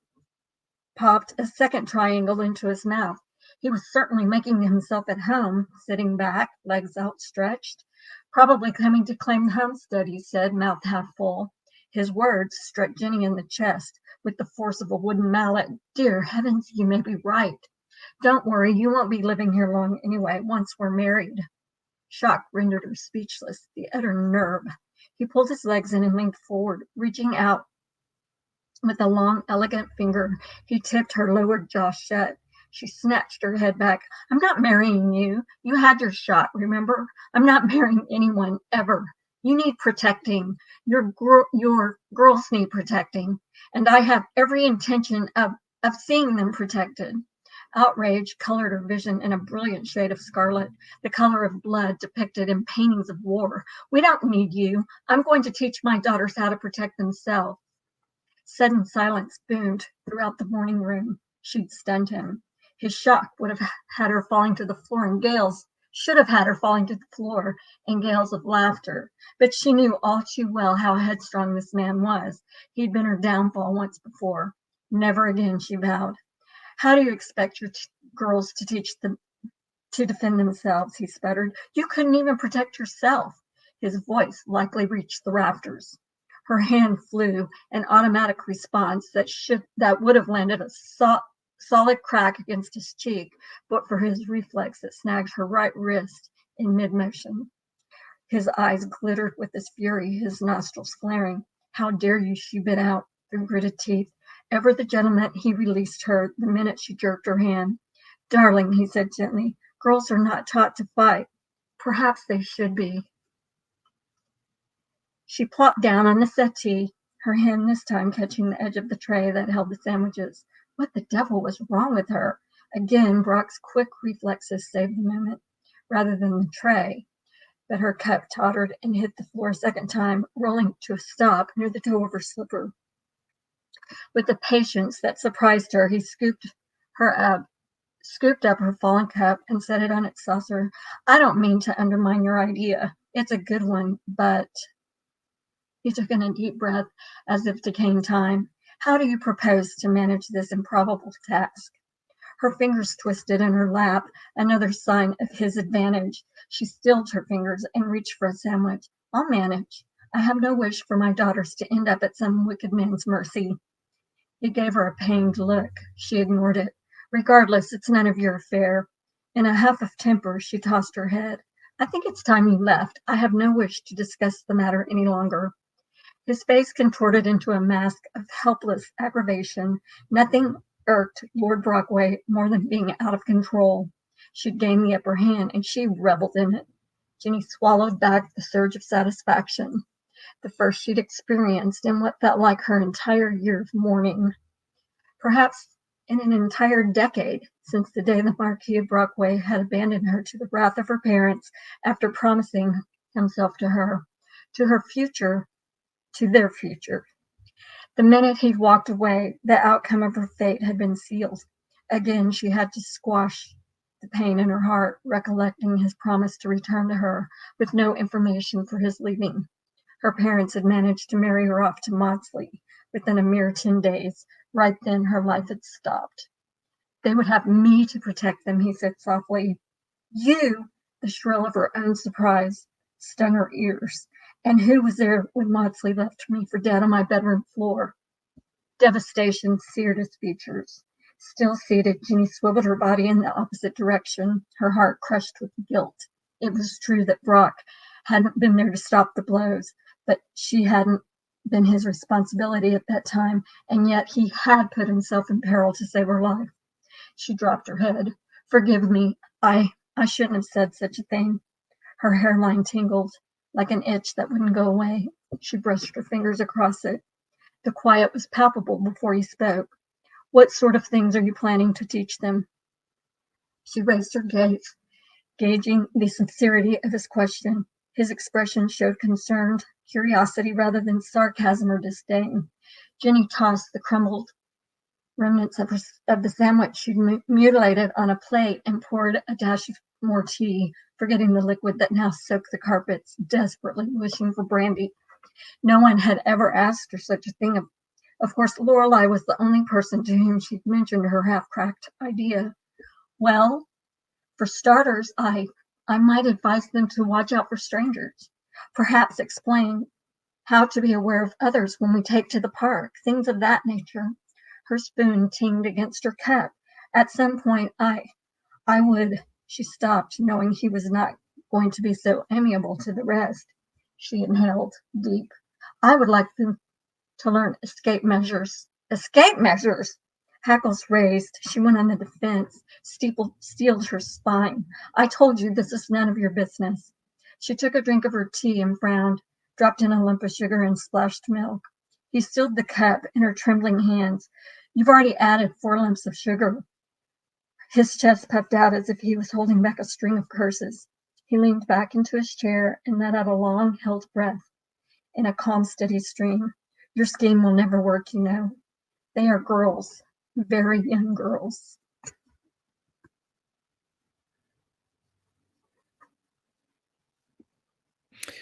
C: popped a second triangle into his mouth. He was certainly making himself at home, sitting back, legs outstretched. Probably coming to claim the homestead, he said, mouth half full. His words struck Jenny in the chest with the force of a wooden mallet. Dear heavens, you may be right. Don't worry, you won't be living here long anyway, once we're married. Shock rendered her speechless, the utter nerve. He pulled his legs in and leaned forward, reaching out with a long, elegant finger. He tipped her lowered jaw shut. She snatched her head back. I'm not marrying you. You had your shot, remember? I'm not marrying anyone ever. You need protecting. Your girls need protecting. And I have every intention of seeing them protected. Outrage colored her vision in a brilliant shade of scarlet, the color of blood depicted in paintings of war. We don't need you. I'm going to teach my daughters how to protect themselves. Sudden silence boomed throughout the morning room. She'd stunned him. His shock would have had her falling to the floor in gales, should have had her falling to the floor in gales of laughter. But she knew all too well how headstrong this man was. He'd been her downfall once before. Never again, she vowed. How do you expect your girls to teach them to defend themselves? He sputtered. You couldn't even protect yourself. His voice likely reached the rafters. Her hand flew, an automatic response that would have landed a solid crack against his cheek, but for his reflex that snagged her right wrist in mid-motion. His eyes glittered with his fury, his nostrils flaring. How dare you, she bit out through gritted teeth. Ever the gentleman, he released her the minute she jerked her hand. Darling, he said gently, girls are not taught to fight. Perhaps they should be. She plopped down on the settee, her hand this time catching the edge of the tray that held the sandwiches. What the devil was wrong with her? Again, Brock's quick reflexes saved the moment, rather than the tray. But her cup tottered and hit the floor a second time, rolling to a stop near the toe of her slipper. With a patience that surprised her, he scooped up her fallen cup and set it on its saucer. I don't mean to undermine your idea. It's a good one, but... He took in a deep breath as if to gain time. How do you propose to manage this improbable task? Her fingers twisted in her lap, another sign of his advantage. She stilled her fingers and reached for a sandwich. I'll manage. I have no wish for my daughters to end up at some wicked man's mercy. He gave her a pained look. She ignored it. Regardless, it's none of your affair. In a huff of temper, she tossed her head. I think it's time you left. I have no wish to discuss the matter any longer. His face contorted into a mask of helpless aggravation. Nothing irked Lord Brockway more than being out of control. She'd gained the upper hand, and she reveled in it. Jenny swallowed back the surge of satisfaction, the first she'd experienced in what felt like her entire year of mourning. Perhaps in an entire decade since the day the Marquis of Brockway had abandoned her to the wrath of her parents after promising himself to her, to her future, to their future. The minute he'd walked away, the outcome of her fate had been sealed. Again, she had to squash the pain in her heart, recollecting his promise to return to her with no information for his leaving. Her parents had managed to marry her off to Maudsley within a mere 10 days. Right then, her life had stopped. They would have me to protect them, he said softly. You! The shrill of her own surprise stung her ears. And who was there when Maudsley left me for dead on my bedroom floor? Devastation seared his features. Still seated, Jenny swiveled her body in the opposite direction, her heart crushed with guilt. It was true that Brock hadn't been there to stop the blows, but she hadn't been his responsibility at that time, and yet he had put himself in peril to save her life. She dropped her head. Forgive me. I shouldn't have said such a thing. Her hairline tingled like an itch that wouldn't go away. She brushed her fingers across it. The quiet was palpable before he spoke. What sort of things are you planning to teach them? She raised her gaze, gauging the sincerity of his question. His expression showed concerned curiosity rather than sarcasm or disdain. Jenny tossed the crumbled remnants of the sandwich she'd mutilated on a plate and poured a dash of more tea, forgetting the liquid that now soaked the carpets, desperately wishing for brandy. No one had ever asked her such a thing. Of course, Lorelei was the only person to whom she'd mentioned her half-cracked idea. Well, for starters, I might advise them to watch out for strangers. Perhaps explain how to be aware of others when we take to the park, things of that nature. Her spoon tinged against her cup. At some point, I would... She stopped, knowing he was not going to be so amiable to the rest. She inhaled deep. I would like them to learn escape measures. Escape measures! Hackles raised. She went on the defense. Steeled her spine. I told you this is none of your business. She took a drink of her tea and frowned, dropped in a lump of sugar and splashed milk. He sealed the cup in her trembling hands. You've already added 4 lumps of sugar. His chest puffed out as if he was holding back a string of curses. He leaned back into his chair and let out a long-held breath in a calm, steady stream. Your scheme will never work, you know. They are girls, very young girls.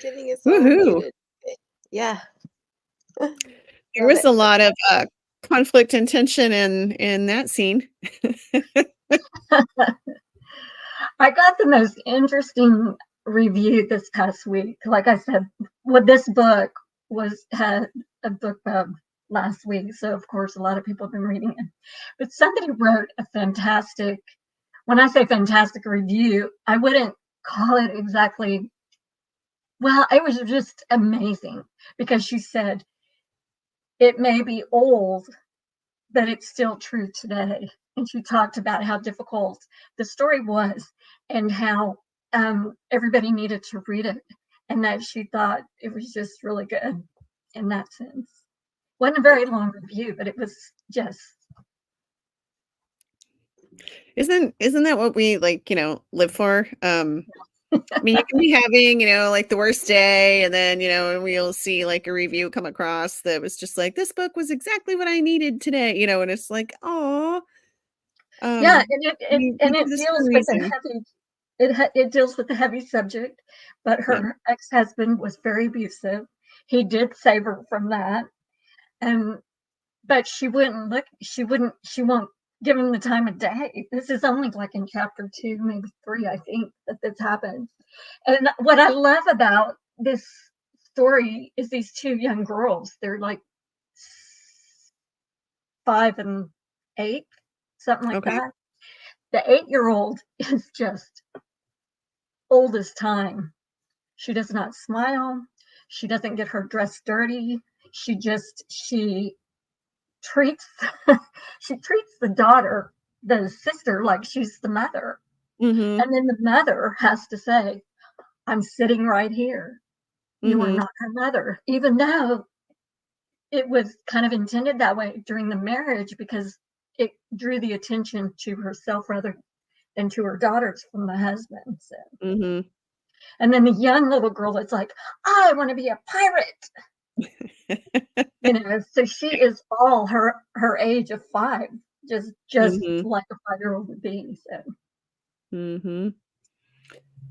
A: Getting us all
B: Woohoo!
A: muted. Yeah.
B: There
A: Love
B: was
A: it.
B: a lot of conflict and tension in that scene.
C: I got the most interesting review this past week. Like I said, this book had a book club last week, so of course a lot of people have been reading it. But somebody wrote a fantastic, when I say fantastic review, I wouldn't call it exactly, well, it was just amazing because she said, it may be old, but it's still true today. And she talked about how difficult the story was and how everybody needed to read it, and that she thought it was just really good in that sense. Wasn't a very long review, but it was just.
B: Isn't that what we live for? I mean, you can be having, like the worst day, and then, we'll see like a review come across that was just like, this book was exactly what I needed today, and it's like, oh,
C: Yeah, and
B: we do
C: it
B: this for
C: deals
B: a
C: with a
B: reason.
C: heavy it deals with a heavy subject, but
B: Yeah.
C: her ex-husband was very abusive. He did save her from that, and but she won't give him the time of day. This is only like in chapter 2, maybe 3, I think, that this happens. And what I love about this story is these 2 young girls. They're like 5 and 8, something like
B: Okay.
C: that. The 8-year-old is just old as time. She does not smile. She doesn't get her dress dirty. She treats she treats the sister, like she's the mother.
B: Mm-hmm.
C: And then the mother has to say, I'm sitting right here. You are
B: Mm-hmm.
C: not her mother, even though it was kind of intended that way during the marriage because it drew the attention to herself rather than to her daughters from the husband. So.
B: Mm-hmm.
C: And then the young little girl that's like, I want to be a pirate. So she is all her age of 5, just
B: Mm-hmm.
C: like a 5-year-old would be. So
B: Mm-hmm.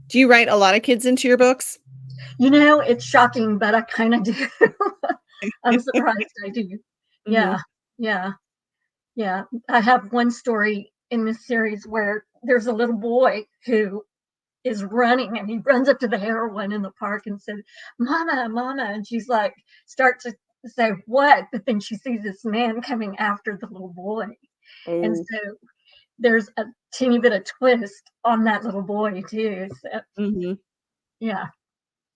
B: Do you write a lot of kids into your books?
C: it's shocking, but I kind of do. I'm surprised I do.
B: Mm-hmm.
C: Yeah, yeah, yeah. I have one story in this series where there's a little boy who is running, and he runs up to the heroine in the park and said, Mama, Mama. And she's like, start to say, what? But then she sees this man coming after the little boy. And
B: Oh.
C: so there's a teeny bit of twist on that little boy, too. So,
B: Mm-hmm.
C: yeah,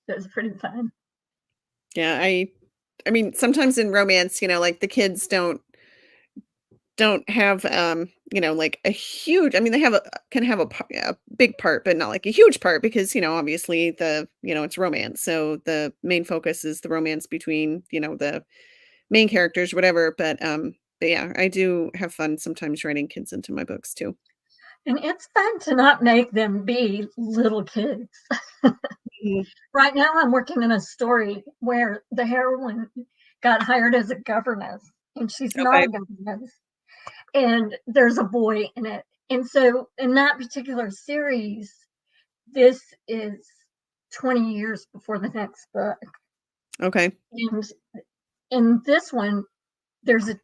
C: it was pretty fun.
B: Yeah, I mean, sometimes in romance, like the kids don't have like a huge, I mean, they can have a big part, but not like a huge part because, obviously it's romance. So the main focus is the romance between, the main characters, whatever. But yeah, I do have fun sometimes writing kids into my books too.
C: And it's fun to not make them be little kids.
B: Mhm.
C: Right now, I'm working in a story where the heroine got hired as a governess, and she's not
B: Okay.
C: a governess. And there's a boy in it. And so in that particular series, this is 20 years before the next book.
B: Okay.
C: And in this one, there's a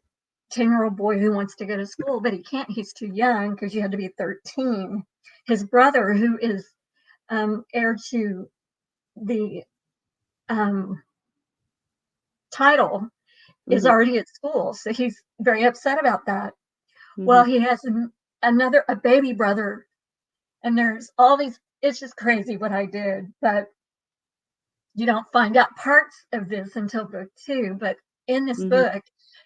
C: 10-year-old boy who wants to go to school, but he can't. He's too young because you had to be 13. His brother, who is heir to the title, is
B: Mhm.
C: already at school. So he's very upset about that. Well,
B: Mhm.
C: he has a baby brother, and there's all these, it's just crazy what I did, but you don't find out parts of this until book 2. But in this
B: Mhm.
C: book,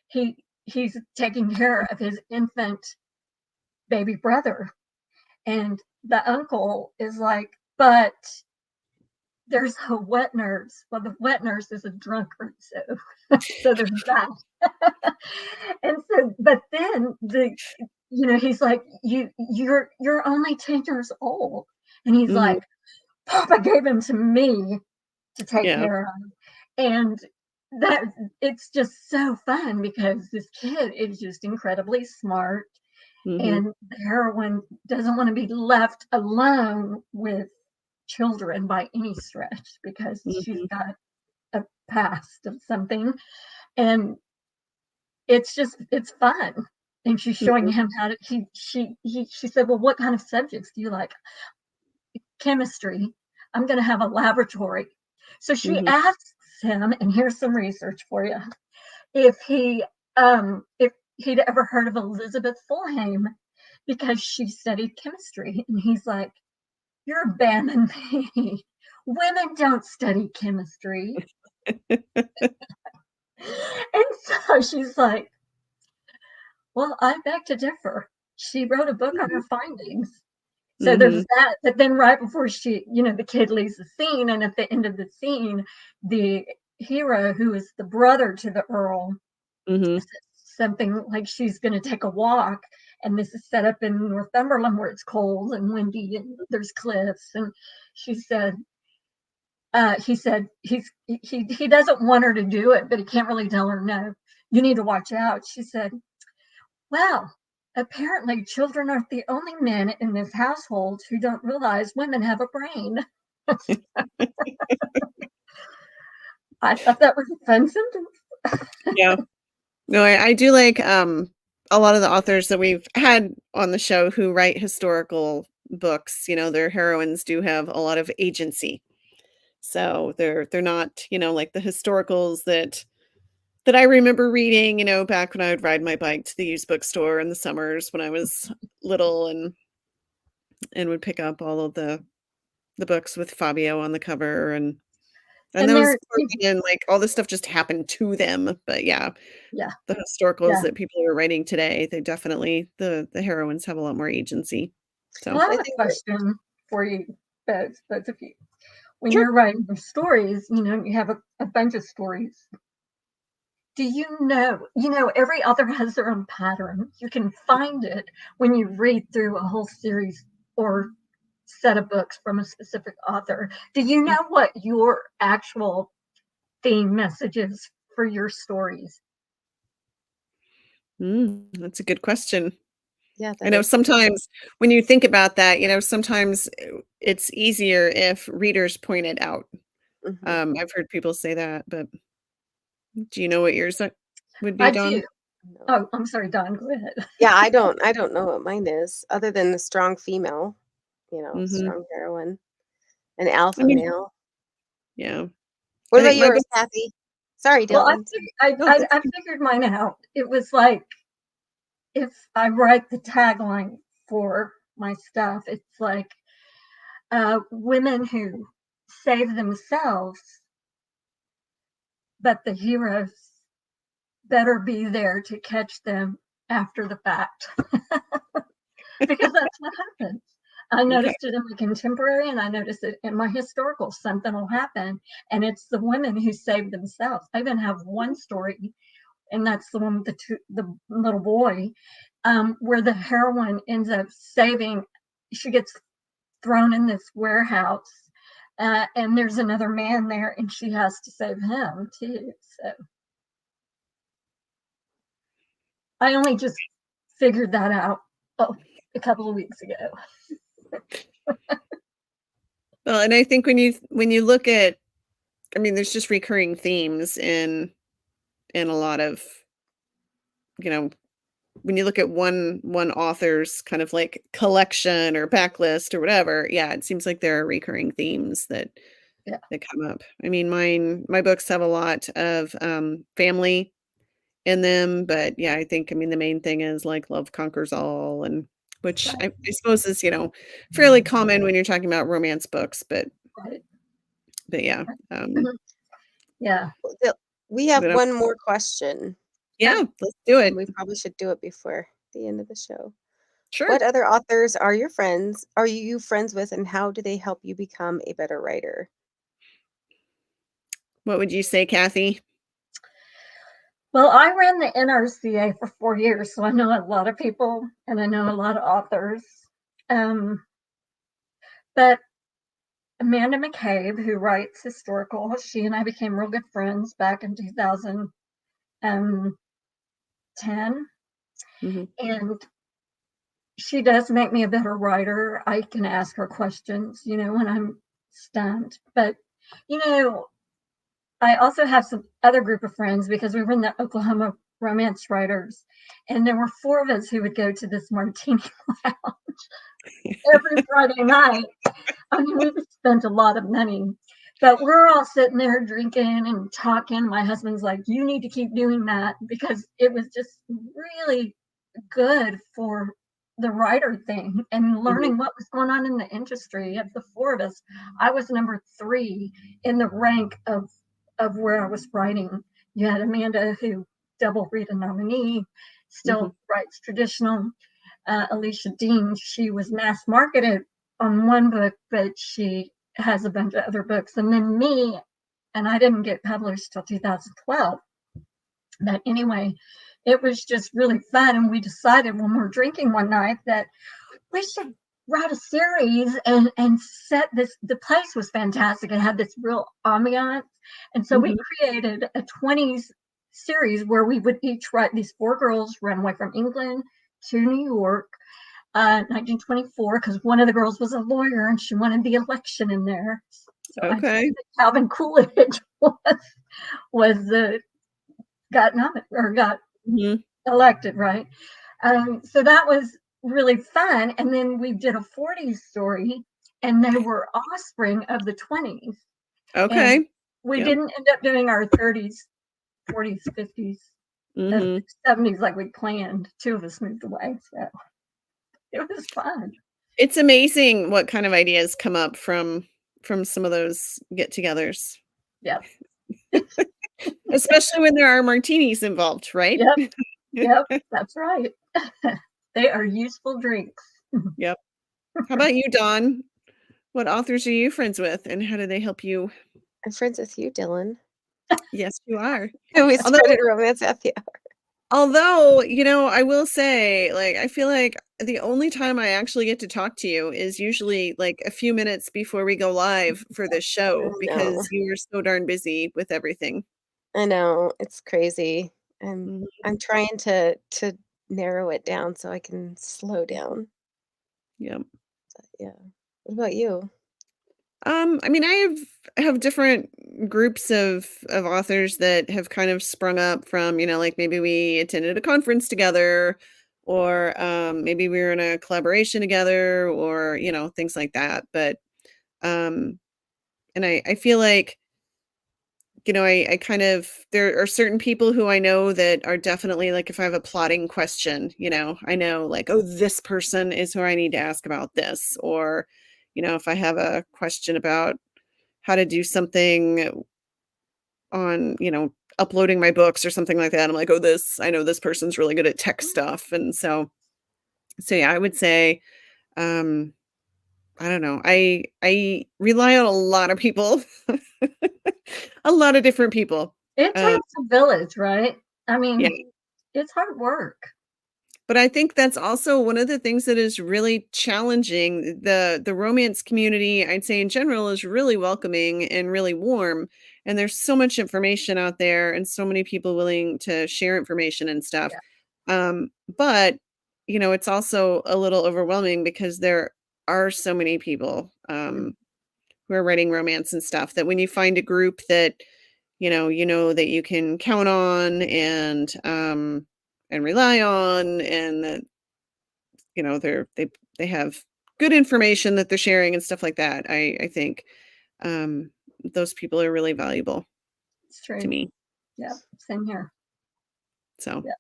C: he he's taking care of his infant baby brother. And the uncle is like, but there's a wet nurse. Well, the wet nurse is a drunkard, so there's that. And so, but then he's like, you're only 10 years old. And he's
B: Mhm.
C: like, Papa gave him to me to take
B: Yeah.
C: care of. And that it's just so fun because this kid is just incredibly smart,
B: Mhm.
C: and the heroine doesn't want to be left alone with children by any stretch because she's
B: Mhm.
C: got a past of something. And it's fun. And she's showing
B: Mhm.
C: him how to she said, well, what kind of subjects do you like? Chemistry. I'm going to have a laboratory. So she
B: Mhm.
C: asks him, and here's some research for you, if he'd ever heard of Elizabeth Fulham, because she studied chemistry. And he's like, you're abandoning me. Women don't study chemistry. And so she's like, well, I beg to differ. She wrote a book on her findings. So there's
B: Mhm.
C: that. But then right before the kid leaves the scene, and at the end of the scene, the hero, who is the brother to the Earl,
B: Mhm.
C: says something like she's going to take a walk. And this is set up in Northumberland where it's cold and windy and there's cliffs. And she said, he said he doesn't want her to do it, but he can't really tell her no. You need to watch out. She said, well, apparently children aren't the only men in this household who don't realize women have a brain. I thought that was a fun sentence.
B: Yeah. No, I do like a lot of the authors that we've had on the show who write historical books, their heroines do have a lot of agency. So they're not, like the historicals that I remember reading, back when I would ride my bike to the used bookstore in the summers when I was little and would pick up all of the books with Fabio on the cover and
C: And
B: those
C: there,
B: and like all this stuff just happened to them. But yeah,
C: yeah,
B: the historicals
C: yeah.
B: that people are writing today, they definitely the heroines have a lot more agency.
C: Well,
B: So
C: I have
A: I
C: a
A: think that
C: question for you, both of you. When
B: sure.
C: you're writing your stories, you have a bunch of stories. Do every author has their own pattern. You can find it when you read through a whole series or set of books from a specific author. Do you know what your actual theme message is for your stories?
B: That's a good question.
A: yeah,
B: I
A: that
B: know
A: is a good.
B: sometimes when you think about that, sometimes it's easier if readers point it out.
A: Mhm.
B: I've heard people say that, but do you know what yours would be,
C: I
B: Dawn?
C: do.
A: No.
C: Oh, I'm sorry, Don, go ahead.
A: Yeah, I don't know what mine is other than the strong female,
B: Mhm.
A: strong heroine, an
B: I
A: alpha
B: mean,
A: male.
B: yeah.
A: What
B: I
A: about
B: think my
A: yours,
B: book
A: Kathy? Sorry,
C: Well,
A: Dylan.
B: oh, that's
C: I figured mine out. It was like, if I write the tagline for my stuff, it's like, women who save themselves, but the heroes better be there to catch them after the fact. Because that's what happens. I
B: okay.
C: noticed it in my contemporary, and I noticed it in my historical. Something will happen, and it's the women who save themselves. I even have one story, and that's the one with the little boy, where the heroine ends up saving. She gets thrown in this warehouse, and there's another man there, and she has to save him too. So I only just figured that out, a couple of weeks ago.
B: Well, and I think when you look at, I mean, there's just recurring themes in a lot of, you know, when you look at one author's kind of like collection or backlist or whatever, yeah, it seems like there are recurring themes
C: Yeah,
B: that come up. I mean, my books have a lot of family in them, but yeah, I mean the main thing is like love conquers all, and which
C: right,
B: I suppose is, fairly common when you're talking about romance books,
C: right.
B: but yeah,
C: Yeah.
A: Dil We have
B: but
A: one more question.
B: Yeah, let's do
A: And
B: it.
A: we probably should do it before the end of the show.
B: Sure.
A: What other authors are your friends? Are you friends with, and how do they help you become a better writer?
B: What would you say, Kathy?
C: Well, I ran the NRCA for 4 years, so I know a lot of people and I know a lot of authors. Um, but Amanda McCabe, who writes historical, she and I became real good friends back in 2010.
B: Mhm.
C: And she does make me a better writer. I can ask her questions, when I'm stumped. But, you know, I also have some other group of friends because we were in the Oklahoma romance writers, and there were 4 of us who would go to this martini lounge every Friday night. I mean, we just spent a lot of money, but we're all sitting there drinking and talking. My husband's like, "You need to keep doing that," because it was just really good for the writer thing and
B: Mhm.
C: learning what was going on in the industry. Of the 4 of us, I was number 3 in the rank of where I was writing. You had Amanda, who double Rita nominee,
B: Mhm.
C: still writes traditional. Alicia Dean, she was mass marketed on one book, but she has a bunch of other books. And then me, and I didn't get published till 2012. But anyway, it was just really fun. And we decided when we were drinking one night that we should write a series and set this. The place was fantastic. It had this real ambiance. And so we
B: Mhm.
C: created a 20s series where we would each write. These 4 girls ran away from England to New York, 1924, because one of the girls was a lawyer and she wanted the election in there. So I said
B: Okay.
C: that Calvin Coolidge was the got nominated or got
B: Mhm.
C: elected, right? So that was really fun. And then we did a 40s story, and they were offspring of the 20s. And
B: Okay.
C: we
B: Yep.
C: didn't end up doing our 30s, 40s, 50s,
B: Mhm.
C: 70s like we planned. 2 of us moved away. So it was fun.
B: It's amazing what kind of ideas come up from some of those get-togethers,
C: Yep.
B: especially when there are martinis involved, right?
C: Yep. Yep. That's right. They are useful drinks.
B: Yep. How about you, Dawn? What authors are you friends with, and how do they help you?
A: I'm friends with you, Dylan.
B: Yes, you are.
A: We
B: Although
A: started romance at the
B: I will say, like, I feel like the only time I actually get to talk to you is usually, like, a few minutes before we go live for this
A: I
B: show
A: know.
B: because you are so darn busy with everything.
A: I know. It's crazy.
B: Mhm.
A: I'm trying to narrow it down so I can slow down.
B: Yep.
A: Yeah. What about you?
B: I mean, I have different groups of authors that have kind of sprung up from, like maybe we attended a conference together or maybe we were in a collaboration together or, things like that. But um and I feel like, I kind of there are certain people who I know that are definitely like if I have a plotting question, I know like, oh, this person is who I need to ask about this. Or, if I have a question about how to do something on, uploading my books or something like that. I'm like, "Oh, I know this person's really good at tech stuff." And so yeah, I would say, um, I don't know. I rely on a lot of people. A lot of different people.
C: It
B: Uh,
C: takes a village, right? I
B: yeah.
C: mean, it's hard work.
B: But I think that's also one of the things that is really challenging. The romance community, I'd say in general, is really welcoming and really warm. And there's so much information out there and so many people willing to share information and stuff.
C: Yeah.
B: But it's also a little overwhelming because there are so many people
C: Mhm.
B: who are writing romance and stuff that when you find a group that you know that you can count on and rely on and that they have good information that they're sharing and stuff like that. I think um, those people are really valuable
C: It's
B: to
C: true.
B: me.
C: Yeah. Same here.
B: So,
C: Yeah.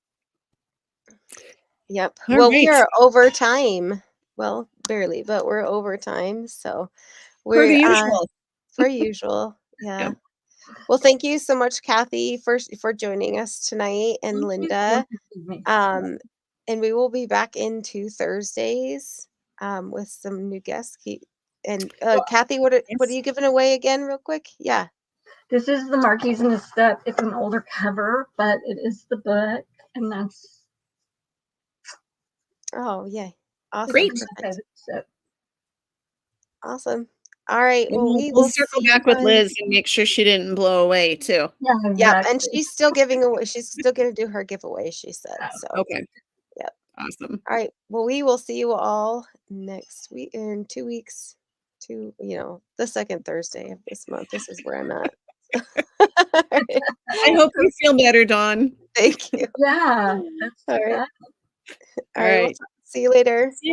A: Yep.
B: all
A: Well, we
B: right,
A: are over time. Well, barely, but we're over time. So
B: per the
A: we're
B: usual.
A: per usual. Yeah.
B: Yep.
A: Well, thank you so much, Kathy, for joining us tonight, and
C: Thank you for
A: Linda.
C: having me.
A: And we will be back in 2 Thursdays with some new guests. And
C: Well,
A: Kathy, what are
B: Yes.
A: you giving away again, real quick? Yeah.
C: this is the Marquise and the Step. It's an older cover, but it is the book, and that's
A: Oh, yay. Awesome.
B: Great.
C: my
A: Perfect.
C: favorite step.
A: Awesome. All right.
B: And
A: Well, we
B: we'll
A: will
B: circle
A: see you
B: back with
A: guys.
B: Liz and make sure she didn't blow away too.
C: Yeah,
A: Yep. And
C: exactly.
A: she's still giving away. She's still going to do her giveaway, she said.
C: Oh,
A: So,
B: Okay.
A: yep.
B: Awesome.
A: All right. Well, we will see you all next week in 2 weeks. The second Thursday of this month. This is where I'm at. All right.
B: I hope you feel better, Dawn.
A: Thank you.
C: yeah, that's
A: All
C: too
A: right.
C: bad.
A: All
B: All
A: right. We'll
B: right.
A: see you later.